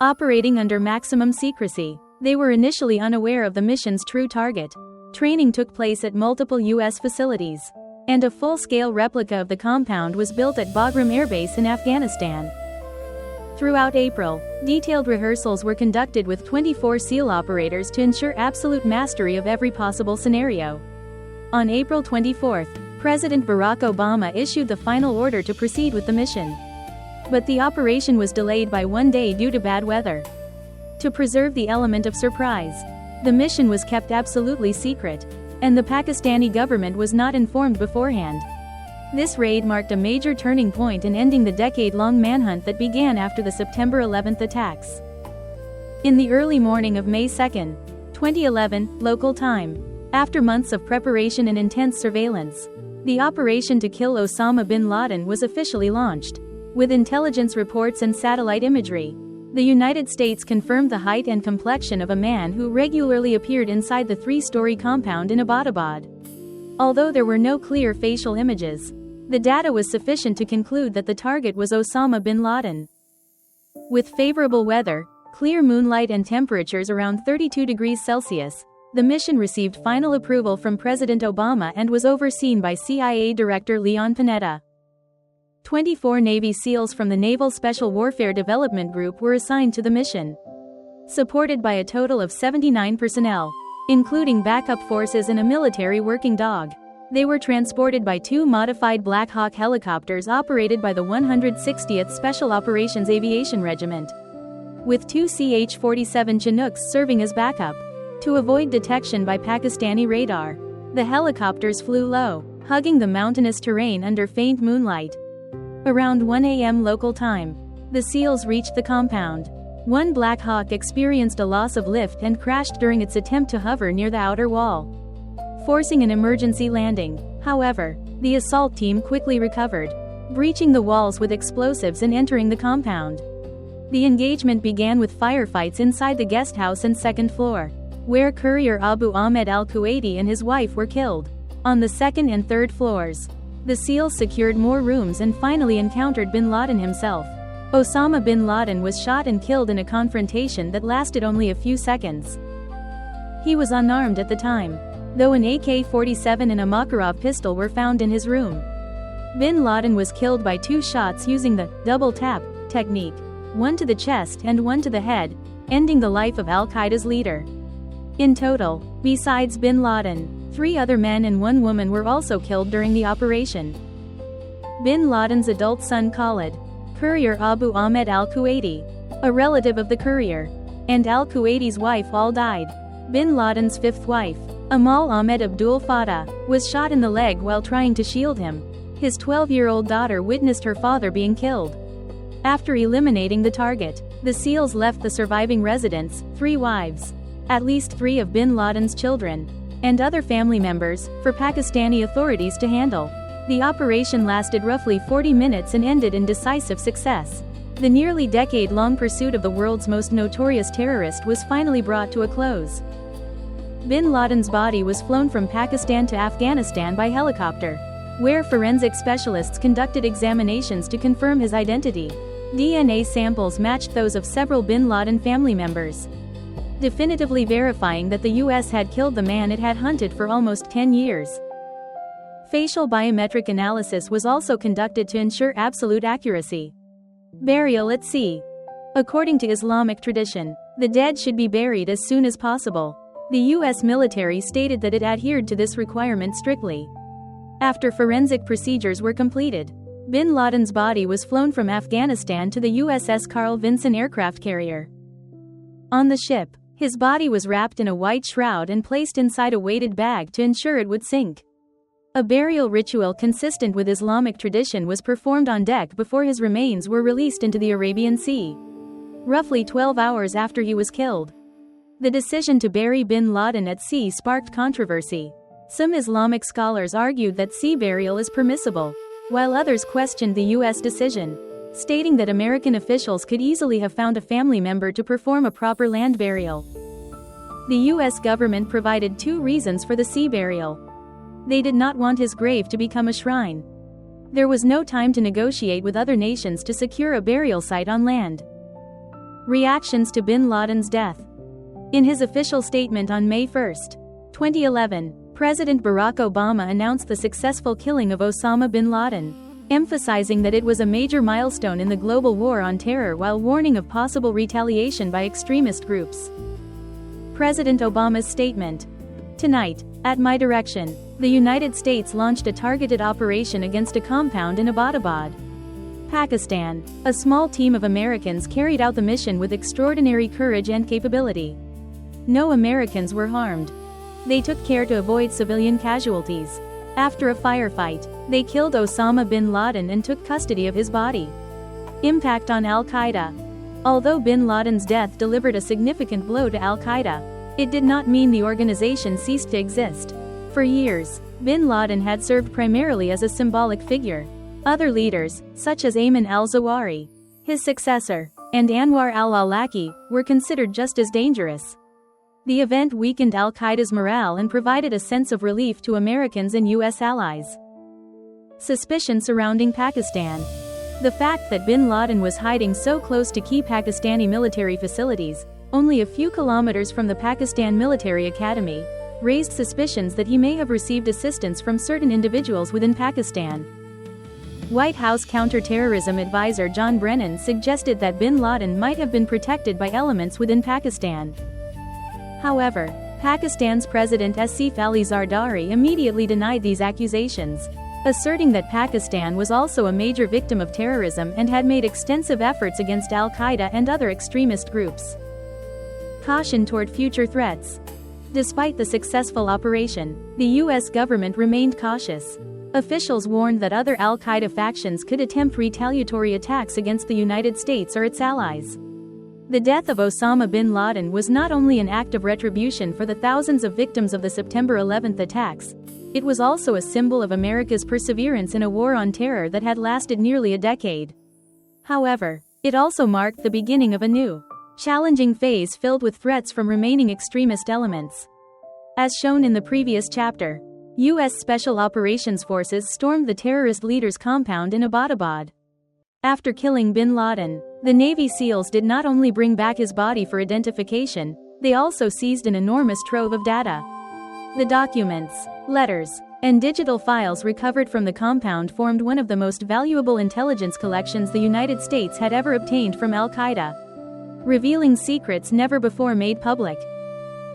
Operating under maximum secrecy, they were initially unaware of the mission's true target. Training took place at multiple U.S. facilities, and a full-scale replica of the compound was built at Bagram Air Base in Afghanistan. Throughout April, detailed rehearsals were conducted with 24 SEAL operators to ensure absolute mastery of every possible scenario. On April 24, President Barack Obama issued the final order to proceed with the mission. But the operation was delayed by 1 day due to bad weather. To preserve the element of surprise, the mission was kept absolutely secret, and the Pakistani government was not informed beforehand. This raid marked a major turning point in ending the decade-long manhunt that began after the September 11 attacks. In the early morning of May 2, 2011, local time, after months of preparation and intense surveillance, the operation to kill Osama bin Laden was officially launched. With intelligence reports and satellite imagery, the United States confirmed the height and complexion of a man who regularly appeared inside the 3-story compound in Abbottabad. Although there were no clear facial images, the data was sufficient to conclude that the target was Osama bin Laden. With favorable weather, clear moonlight and temperatures around 32 degrees Celsius. The mission received final approval from President Obama and was overseen by CIA Director Leon Panetta. 24 Navy SEALs from the Naval Special Warfare Development Group were assigned to the mission. Supported by a total of 79 personnel, including backup forces and a military working dog. They were transported by 2 modified Black Hawk helicopters operated by the 160th Special Operations Aviation Regiment, with 2 CH-47 Chinooks serving as backup. To avoid detection by Pakistani radar, the helicopters flew low, hugging the mountainous terrain under faint moonlight. Around 1 a.m. local time, the SEALs reached the compound. One Black Hawk experienced a loss of lift and crashed during its attempt to hover near the outer wall, forcing an emergency landing. However, the assault team quickly recovered, breaching the walls with explosives and entering the compound. The engagement began with firefights inside the guest house and second floor, where courier Abu Ahmed al-Kuwaiti and his wife were killed. On the second and third floors, the SEALs secured more rooms and finally encountered bin Laden himself. Osama bin Laden was shot and killed in a confrontation that lasted only a few seconds. He was unarmed at the time, though an AK-47 and a Makarov pistol were found in his room. Bin Laden was killed by 2 shots using the double tap technique, one to the chest and one to the head, ending the life of al-Qaeda's leader. In total, besides bin Laden, 3 other men and 1 woman were also killed during the operation. Bin Laden's adult son Khalid, courier Abu Ahmed al-Kuwaiti, a relative of the courier, and al-Kuwaiti's wife all died. Bin Laden's 5th wife, Amal Ahmed Abdul Fattah, was shot in the leg while trying to shield him. His 12-year-old daughter witnessed her father being killed. After eliminating the target, the SEALs left the surviving residents, 3 wives, at least 3 of bin Laden's children, and other family members, for Pakistani authorities to handle. The operation lasted roughly 40 minutes and ended in decisive success. The nearly decade-long pursuit of the world's most notorious terrorist was finally brought to a close. Bin Laden's body was flown from Pakistan to Afghanistan by helicopter, where forensic specialists conducted examinations to confirm his identity. DNA samples matched those of several bin Laden family members, definitively verifying that the U.S. had killed the man it had hunted for almost 10 years. Facial biometric analysis was also conducted to ensure absolute accuracy. Burial at sea. According to Islamic tradition, the dead should be buried as soon as possible. The U.S. military stated that it adhered to this requirement strictly. After forensic procedures were completed, bin Laden's body was flown from Afghanistan to the USS Carl Vinson aircraft carrier. On the ship, his body was wrapped in a white shroud and placed inside a weighted bag to ensure it would sink. A burial ritual consistent with Islamic tradition was performed on deck before his remains were released into the Arabian Sea, roughly 12 hours after he was killed. The decision to bury bin Laden at sea sparked controversy. Some Islamic scholars argued that sea burial is permissible, while others questioned the U.S. decision, stating that American officials could easily have found a family member to perform a proper land burial. The U.S. government provided 2 reasons for the sea burial. They did not want his grave to become a shrine. There was no time to negotiate with other nations to secure a burial site on land. Reactions to bin Laden's death. In his official statement on May 1, 2011, President Barack Obama announced the successful killing of Osama bin Laden, emphasizing that it was a major milestone in the global war on terror while warning of possible retaliation by extremist groups. President Obama's statement. Tonight, at my direction, the United States launched a targeted operation against a compound in Abbottabad, Pakistan. A small team of Americans carried out the mission with extraordinary courage and capability. No Americans were harmed. They took care to avoid civilian casualties. After a firefight, they killed Osama bin Laden and took custody of his body. Impact on al-Qaeda. Although bin Laden's death delivered a significant blow to al-Qaeda, it did not mean the organization ceased to exist. For years, bin Laden had served primarily as a symbolic figure. Other leaders, such as Ayman al-Zawahiri, his successor, and Anwar al-Awlaki, were considered just as dangerous. The event weakened al-Qaeda's morale and provided a sense of relief to Americans and U.S. allies. Suspicion surrounding Pakistan. The fact that bin Laden was hiding so close to key Pakistani military facilities, only a few kilometers from the Pakistan Military Academy, raised suspicions that he may have received assistance from certain individuals within Pakistan. White House counterterrorism advisor John Brennan suggested that bin Laden might have been protected by elements within Pakistan. However, Pakistan's President Asif Ali Zardari immediately denied these accusations, asserting that Pakistan was also a major victim of terrorism and had made extensive efforts against al-Qaeda and other extremist groups. Caution toward future threats. Despite the successful operation, the U.S. government remained cautious. Officials warned that other al-Qaeda factions could attempt retaliatory attacks against the United States or its allies. The death of Osama bin Laden was not only an act of retribution for the thousands of victims of the September 11 attacks, it was also a symbol of America's perseverance in a war on terror that had lasted nearly a decade. However, it also marked the beginning of a new, challenging phase filled with threats from remaining extremist elements. As shown in the previous chapter, U.S. Special Operations Forces stormed the terrorist leader's compound in Abbottabad. After killing bin Laden, the Navy SEALs did not only bring back his body for identification, they also seized an enormous trove of data. The documents, letters, and digital files recovered from the compound formed one of the most valuable intelligence collections the United States had ever obtained from al-Qaeda, revealing secrets never before made public.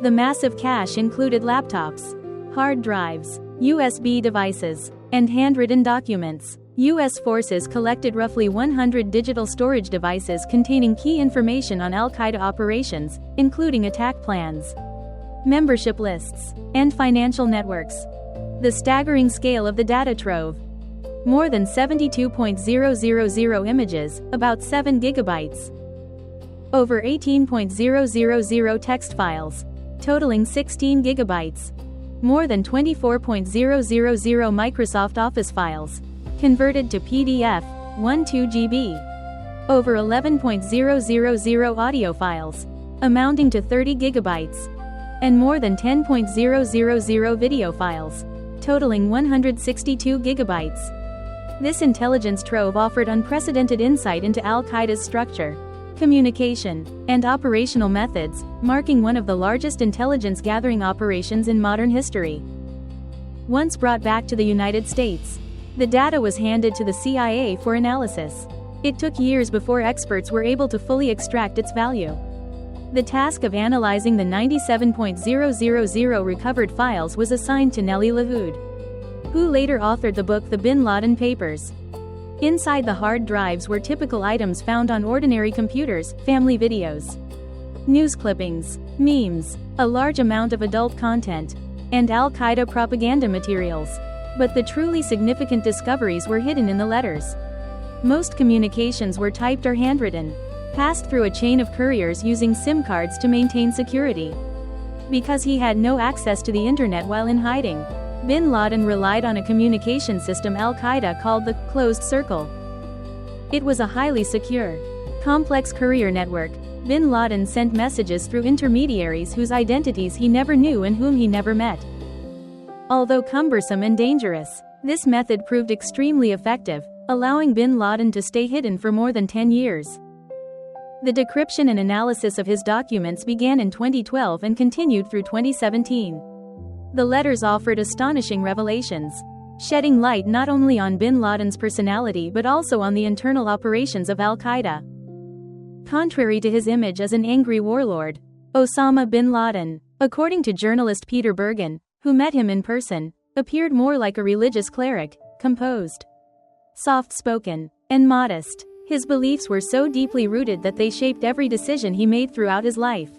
The massive cache included laptops, hard drives, USB devices, and handwritten documents. U.S. forces collected roughly 100 digital storage devices containing key information on al-Qaeda operations, including attack plans, membership lists, and financial networks. The staggering scale of the data trove. More than 72.000 images, about 7 gigabytes. Over 18.000 text files, totaling 16 gigabytes. More than 24.000 Microsoft Office files, converted to PDF, 12 GB. Over 11.000 audio files, amounting to 30 gigabytes. And more than 10.000 video files, totaling 162 gigabytes. This intelligence trove offered unprecedented insight into al-Qaeda's structure, communication, and operational methods, marking one of the largest intelligence gathering operations in modern history. Once brought back to the United States, the data was handed to the CIA for analysis. It took years before experts were able to fully extract its value. The task of analyzing the 97.000 recovered files was assigned to Nellie LaHood, who later authored the book The Bin Laden Papers. Inside the hard drives were typical items found on ordinary computers: family videos, news clippings, memes, a large amount of adult content, and al-Qaeda propaganda materials. But the truly significant discoveries were hidden in the letters. Most communications were typed or handwritten, passed through a chain of couriers using SIM cards to maintain security. Because he had no access to the internet while in hiding, bin Laden relied on a communication system al-Qaeda called the closed circle. It was a highly secure, complex courier network. Bin Laden sent messages through intermediaries whose identities he never knew and whom he never met. Although cumbersome and dangerous, this method proved extremely effective, allowing bin Laden to stay hidden for more than 10 years. The decryption and analysis of his documents began in 2012 and continued through 2017. The letters offered astonishing revelations, shedding light not only on bin Laden's personality but also on the internal operations of al-Qaeda. Contrary to his image as an angry warlord, Osama bin Laden, according to journalist Peter Bergen, who met him in person, appeared more like a religious cleric, composed, soft-spoken, and modest. His beliefs were so deeply rooted that they shaped every decision he made throughout his life.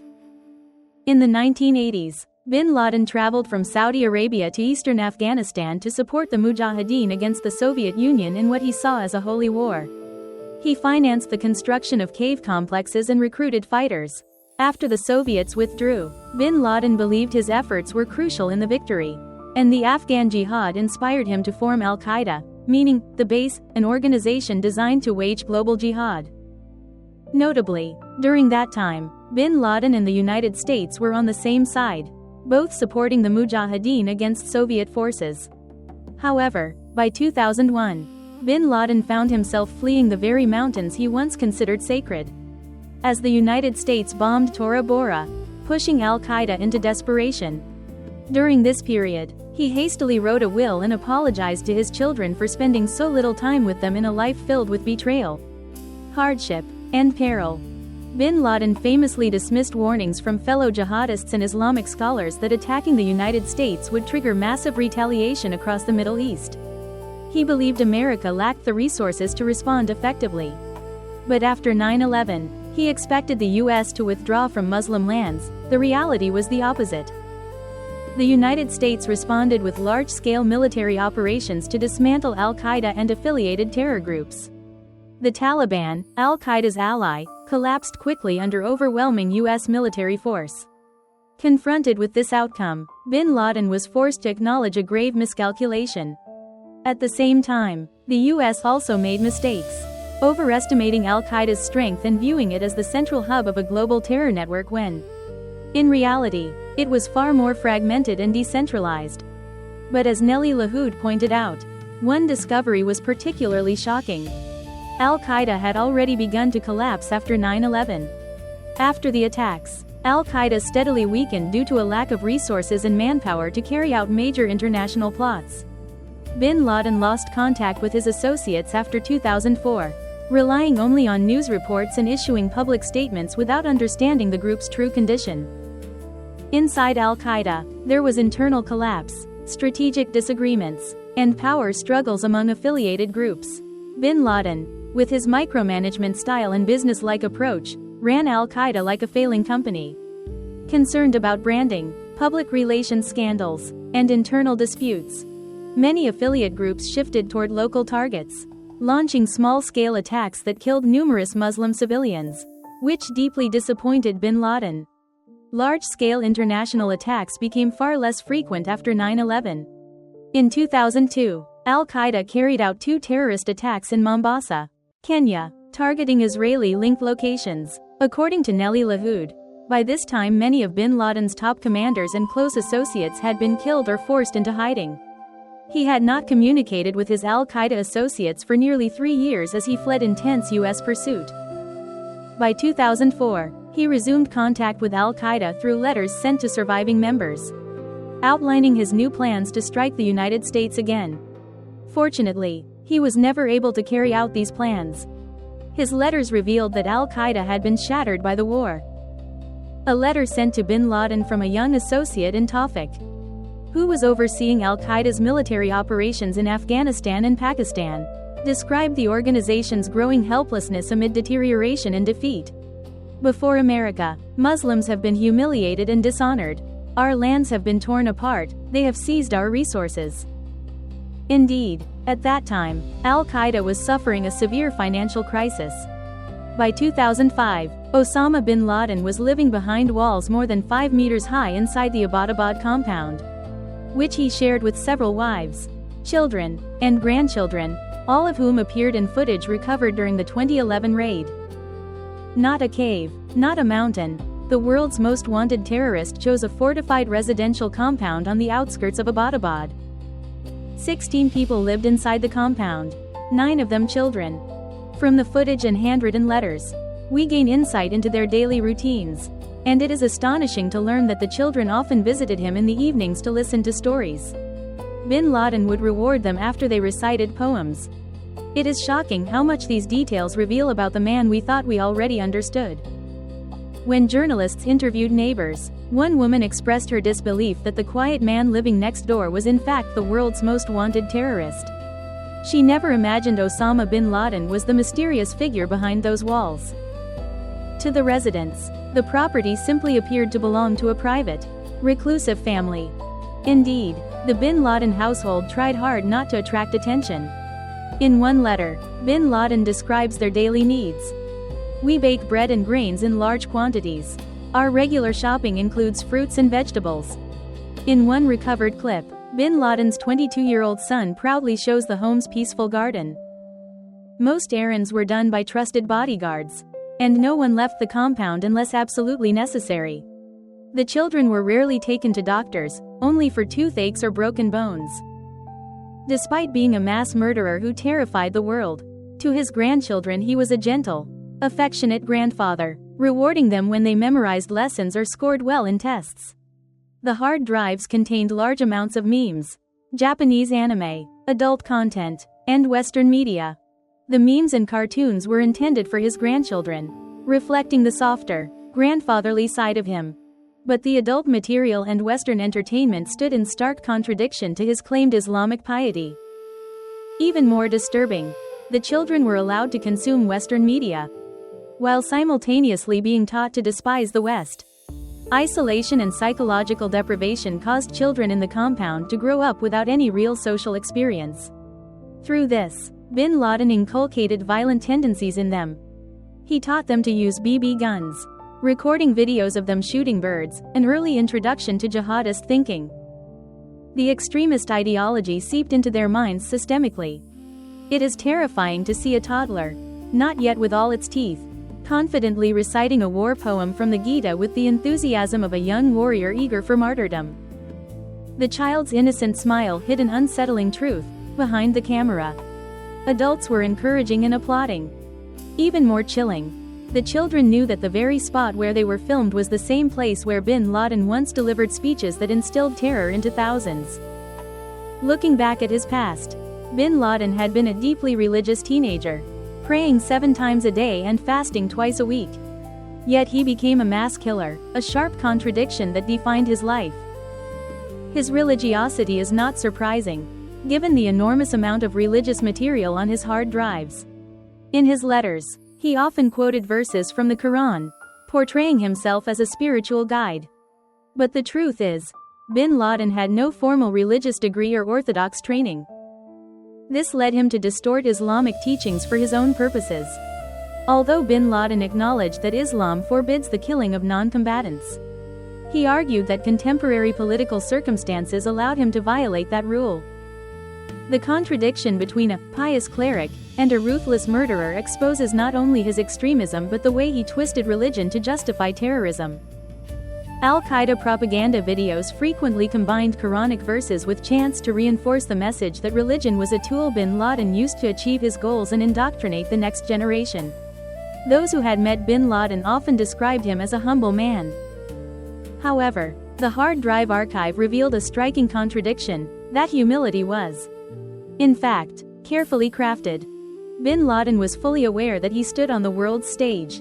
In the 1980s, bin Laden traveled from Saudi Arabia to eastern Afghanistan to support the Mujahideen against the Soviet Union in what he saw as a holy war. He financed the construction of cave complexes and recruited fighters. After the Soviets withdrew, bin Laden believed his efforts were crucial in the victory, and the Afghan Jihad inspired him to form al-Qaeda, meaning the base, an organization designed to wage global jihad. Notably, during that time, bin Laden and the United States were on the same side, both supporting the Mujahideen against Soviet forces. However, by 2001, bin Laden found himself fleeing the very mountains he once considered sacred. As the United States bombed Tora Bora, pushing al-Qaeda into desperation. During this period, he hastily wrote a will and apologized to his children for spending so little time with them in a life filled with betrayal, hardship, and peril. Bin Laden famously dismissed warnings from fellow jihadists and Islamic scholars that attacking the United States would trigger massive retaliation across the Middle East. He believed America lacked the resources to respond effectively. But after 9/11, he expected the U.S. to withdraw from Muslim lands. The reality was the opposite. The United States responded with large-scale military operations to dismantle al-Qaeda and affiliated terror groups. The Taliban, al-Qaeda's ally, collapsed quickly under overwhelming U.S. military force. Confronted with this outcome, bin Laden was forced to acknowledge a grave miscalculation. At the same time, the U.S. also made mistakes, overestimating al-Qaeda's strength and viewing it as the central hub of a global terror network when, in reality, it was far more fragmented and decentralized. But as Nellie Lahoud pointed out, one discovery was particularly shocking. Al-Qaeda had already begun to collapse after 9/11. After the attacks, Al-Qaeda steadily weakened due to a lack of resources and manpower to carry out major international plots. Bin Laden lost contact with his associates after 2004, relying only on news reports and issuing public statements without understanding the group's true condition. Inside Al-Qaeda, there was internal collapse, strategic disagreements, and power struggles among affiliated groups. Bin Laden, with his micromanagement style and business-like approach, ran al-Qaeda like a failing company. Concerned about branding, public relations scandals, and internal disputes, many affiliate groups shifted toward local targets, launching small-scale attacks that killed numerous Muslim civilians, which deeply disappointed bin Laden. Large-scale international attacks became far less frequent after 9/11. In 2002, al-Qaeda carried out 2 terrorist attacks in Mombasa, Kenya, targeting Israeli-linked locations. According to Nellie Lahoud, by this time many of bin Laden's top commanders and close associates had been killed or forced into hiding. He had not communicated with his al-Qaeda associates for nearly 3 years as he fled intense U.S. pursuit. By 2004, he resumed contact with al-Qaeda through letters sent to surviving members, outlining his new plans to strike the United States again. Fortunately, he was never able to carry out these plans. His letters revealed that al-Qaeda had been shattered by the war. A letter sent to bin Laden from a young associate in Tawfiq, who was overseeing al-Qaeda's military operations in Afghanistan and Pakistan, described the organization's growing helplessness amid deterioration and defeat. Before America, Muslims have been humiliated and dishonored. Our lands have been torn apart, they have seized our resources. Indeed, at that time, al-Qaeda was suffering a severe financial crisis. By 2005, Osama bin Laden was living behind walls more than 5 meters high inside the Abbottabad compound, which he shared with several wives, children, and grandchildren, all of whom appeared in footage recovered during the 2011 raid. Not a cave, not a mountain, the world's most wanted terrorist chose a fortified residential compound on the outskirts of Abbottabad. 16 people lived inside the compound, 9 of them children. From the footage and handwritten letters, we gain insight into their daily routines, and it is astonishing to learn that the children often visited him in the evenings to listen to stories. Bin Laden would reward them after they recited poems. It is shocking how much these details reveal about the man we thought we already understood. When journalists interviewed neighbors, one woman expressed her disbelief that the quiet man living next door was in fact the world's most wanted terrorist. She never imagined Osama bin Laden was the mysterious figure behind those walls. To the residents, the property simply appeared to belong to a private, reclusive family. Indeed, the bin Laden household tried hard not to attract attention. In one letter, bin Laden describes their daily needs. We bake bread and grains in large quantities. Our regular shopping includes fruits and vegetables. In one recovered clip, bin Laden's 22-year-old son proudly shows the home's peaceful garden. Most errands were done by trusted bodyguards, and no one left the compound unless absolutely necessary. The children were rarely taken to doctors, only for toothaches or broken bones. Despite being a mass murderer who terrified the world, to his grandchildren he was a gentle, affectionate grandfather, rewarding them when they memorized lessons or scored well in tests. The hard drives contained large amounts of memes, Japanese anime, adult content, and Western media. The memes and cartoons were intended for his grandchildren, reflecting the softer, grandfatherly side of him. But the adult material and Western entertainment stood in stark contradiction to his claimed Islamic piety. Even more disturbing, the children were allowed to consume Western media, while simultaneously being taught to despise the West. Isolation and psychological deprivation caused children in the compound to grow up without any real social experience. Through this, bin Laden inculcated violent tendencies in them. He taught them to use BB guns, recording videos of them shooting birds, an early introduction to jihadist thinking. The extremist ideology seeped into their minds systemically. It is terrifying to see a toddler, not yet with all its teeth, confidently reciting a war poem from the Gita with the enthusiasm of a young warrior eager for martyrdom. The child's innocent smile hid an unsettling truth behind the camera. Adults were encouraging and applauding. Even more chilling, the children knew that the very spot where they were filmed was the same place where bin Laden once delivered speeches that instilled terror into thousands. Looking back at his past, bin Laden had been a deeply religious teenager, praying 7 times a day and fasting twice a week. Yet he became a mass killer, a sharp contradiction that defined his life. His religiosity is not surprising, given the enormous amount of religious material on his hard drives. In his letters, he often quoted verses from the Quran, portraying himself as a spiritual guide. But the truth is, bin Laden had no formal religious degree or orthodox training. This led him to distort Islamic teachings for his own purposes. Although bin Laden acknowledged that Islam forbids the killing of non-combatants, he argued that contemporary political circumstances allowed him to violate that rule. The contradiction between a pious cleric and a ruthless murderer exposes not only his extremism but the way he twisted religion to justify terrorism. Al-Qaeda propaganda videos frequently combined Quranic verses with chants to reinforce the message that religion was a tool bin Laden used to achieve his goals and indoctrinate the next generation. Those who had met bin Laden often described him as a humble man. However, the hard drive archive revealed a striking contradiction: that humility was, in fact, carefully crafted. Bin Laden was fully aware that he stood on the world's stage,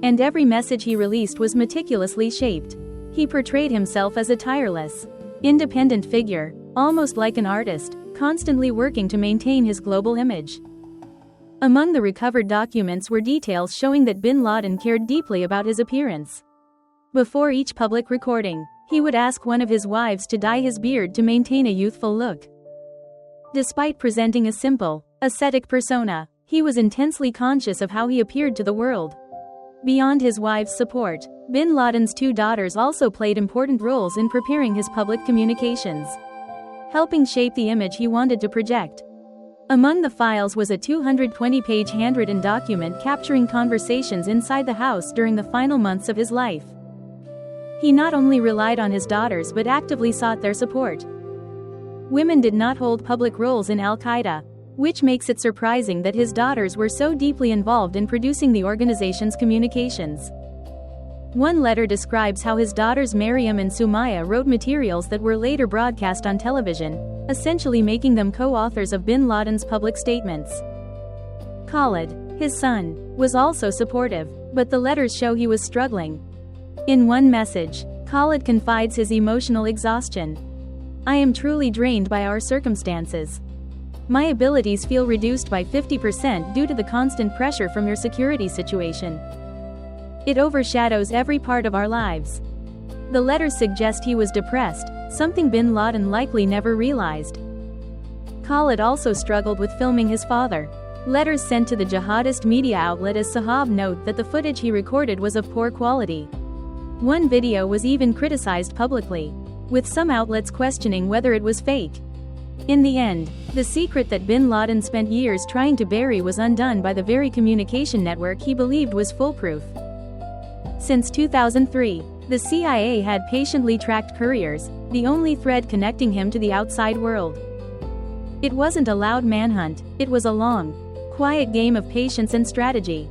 and every message he released was meticulously shaped. He portrayed himself as a tireless, independent figure, almost like an artist, constantly working to maintain his global image. Among the recovered documents were details showing that bin Laden cared deeply about his appearance. Before each public recording, he would ask one of his wives to dye his beard to maintain a youthful look. Despite presenting a simple, ascetic persona, he was intensely conscious of how he appeared to the world. Beyond his wife's support, bin Laden's 2 daughters also played important roles in preparing his public communications, helping shape the image he wanted to project. Among the files was a 220-page handwritten document capturing conversations inside the house during the final months of his life. He not only relied on his daughters but actively sought their support. Women did not hold public roles in al-Qaeda, which makes it surprising that his daughters were so deeply involved in producing the organization's communications. One letter describes how his daughters Maryam and Sumaya wrote materials that were later broadcast on television, essentially making them co-authors of bin Laden's public statements. Khalid, his son, was also supportive, but the letters show he was struggling. In one message, Khalid confides his emotional exhaustion. "I am truly drained by our circumstances. My abilities feel reduced by 50% due to the constant pressure from your security situation. It overshadows every part of our lives." The letters suggest he was depressed, something bin Laden likely never realized. Khalid also struggled with filming his father. Letters sent to the jihadist media outlet as Sahab note that the footage he recorded was of poor quality. One video was even criticized publicly, with some outlets questioning whether it was fake. In the end, the secret that bin Laden spent years trying to bury was undone by the very communication network he believed was foolproof. Since 2003, the CIA had patiently tracked couriers, the only thread connecting him to the outside world. It wasn't a loud manhunt, it was a long, quiet game of patience and strategy.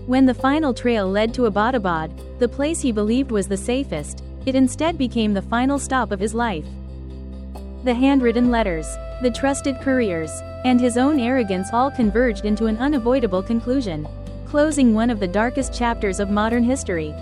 When the final trail led to Abbottabad, the place he believed was the safest, it instead became the final stop of his life. The handwritten letters, the trusted couriers, and his own arrogance all converged into an unavoidable conclusion, closing one of the darkest chapters of modern history.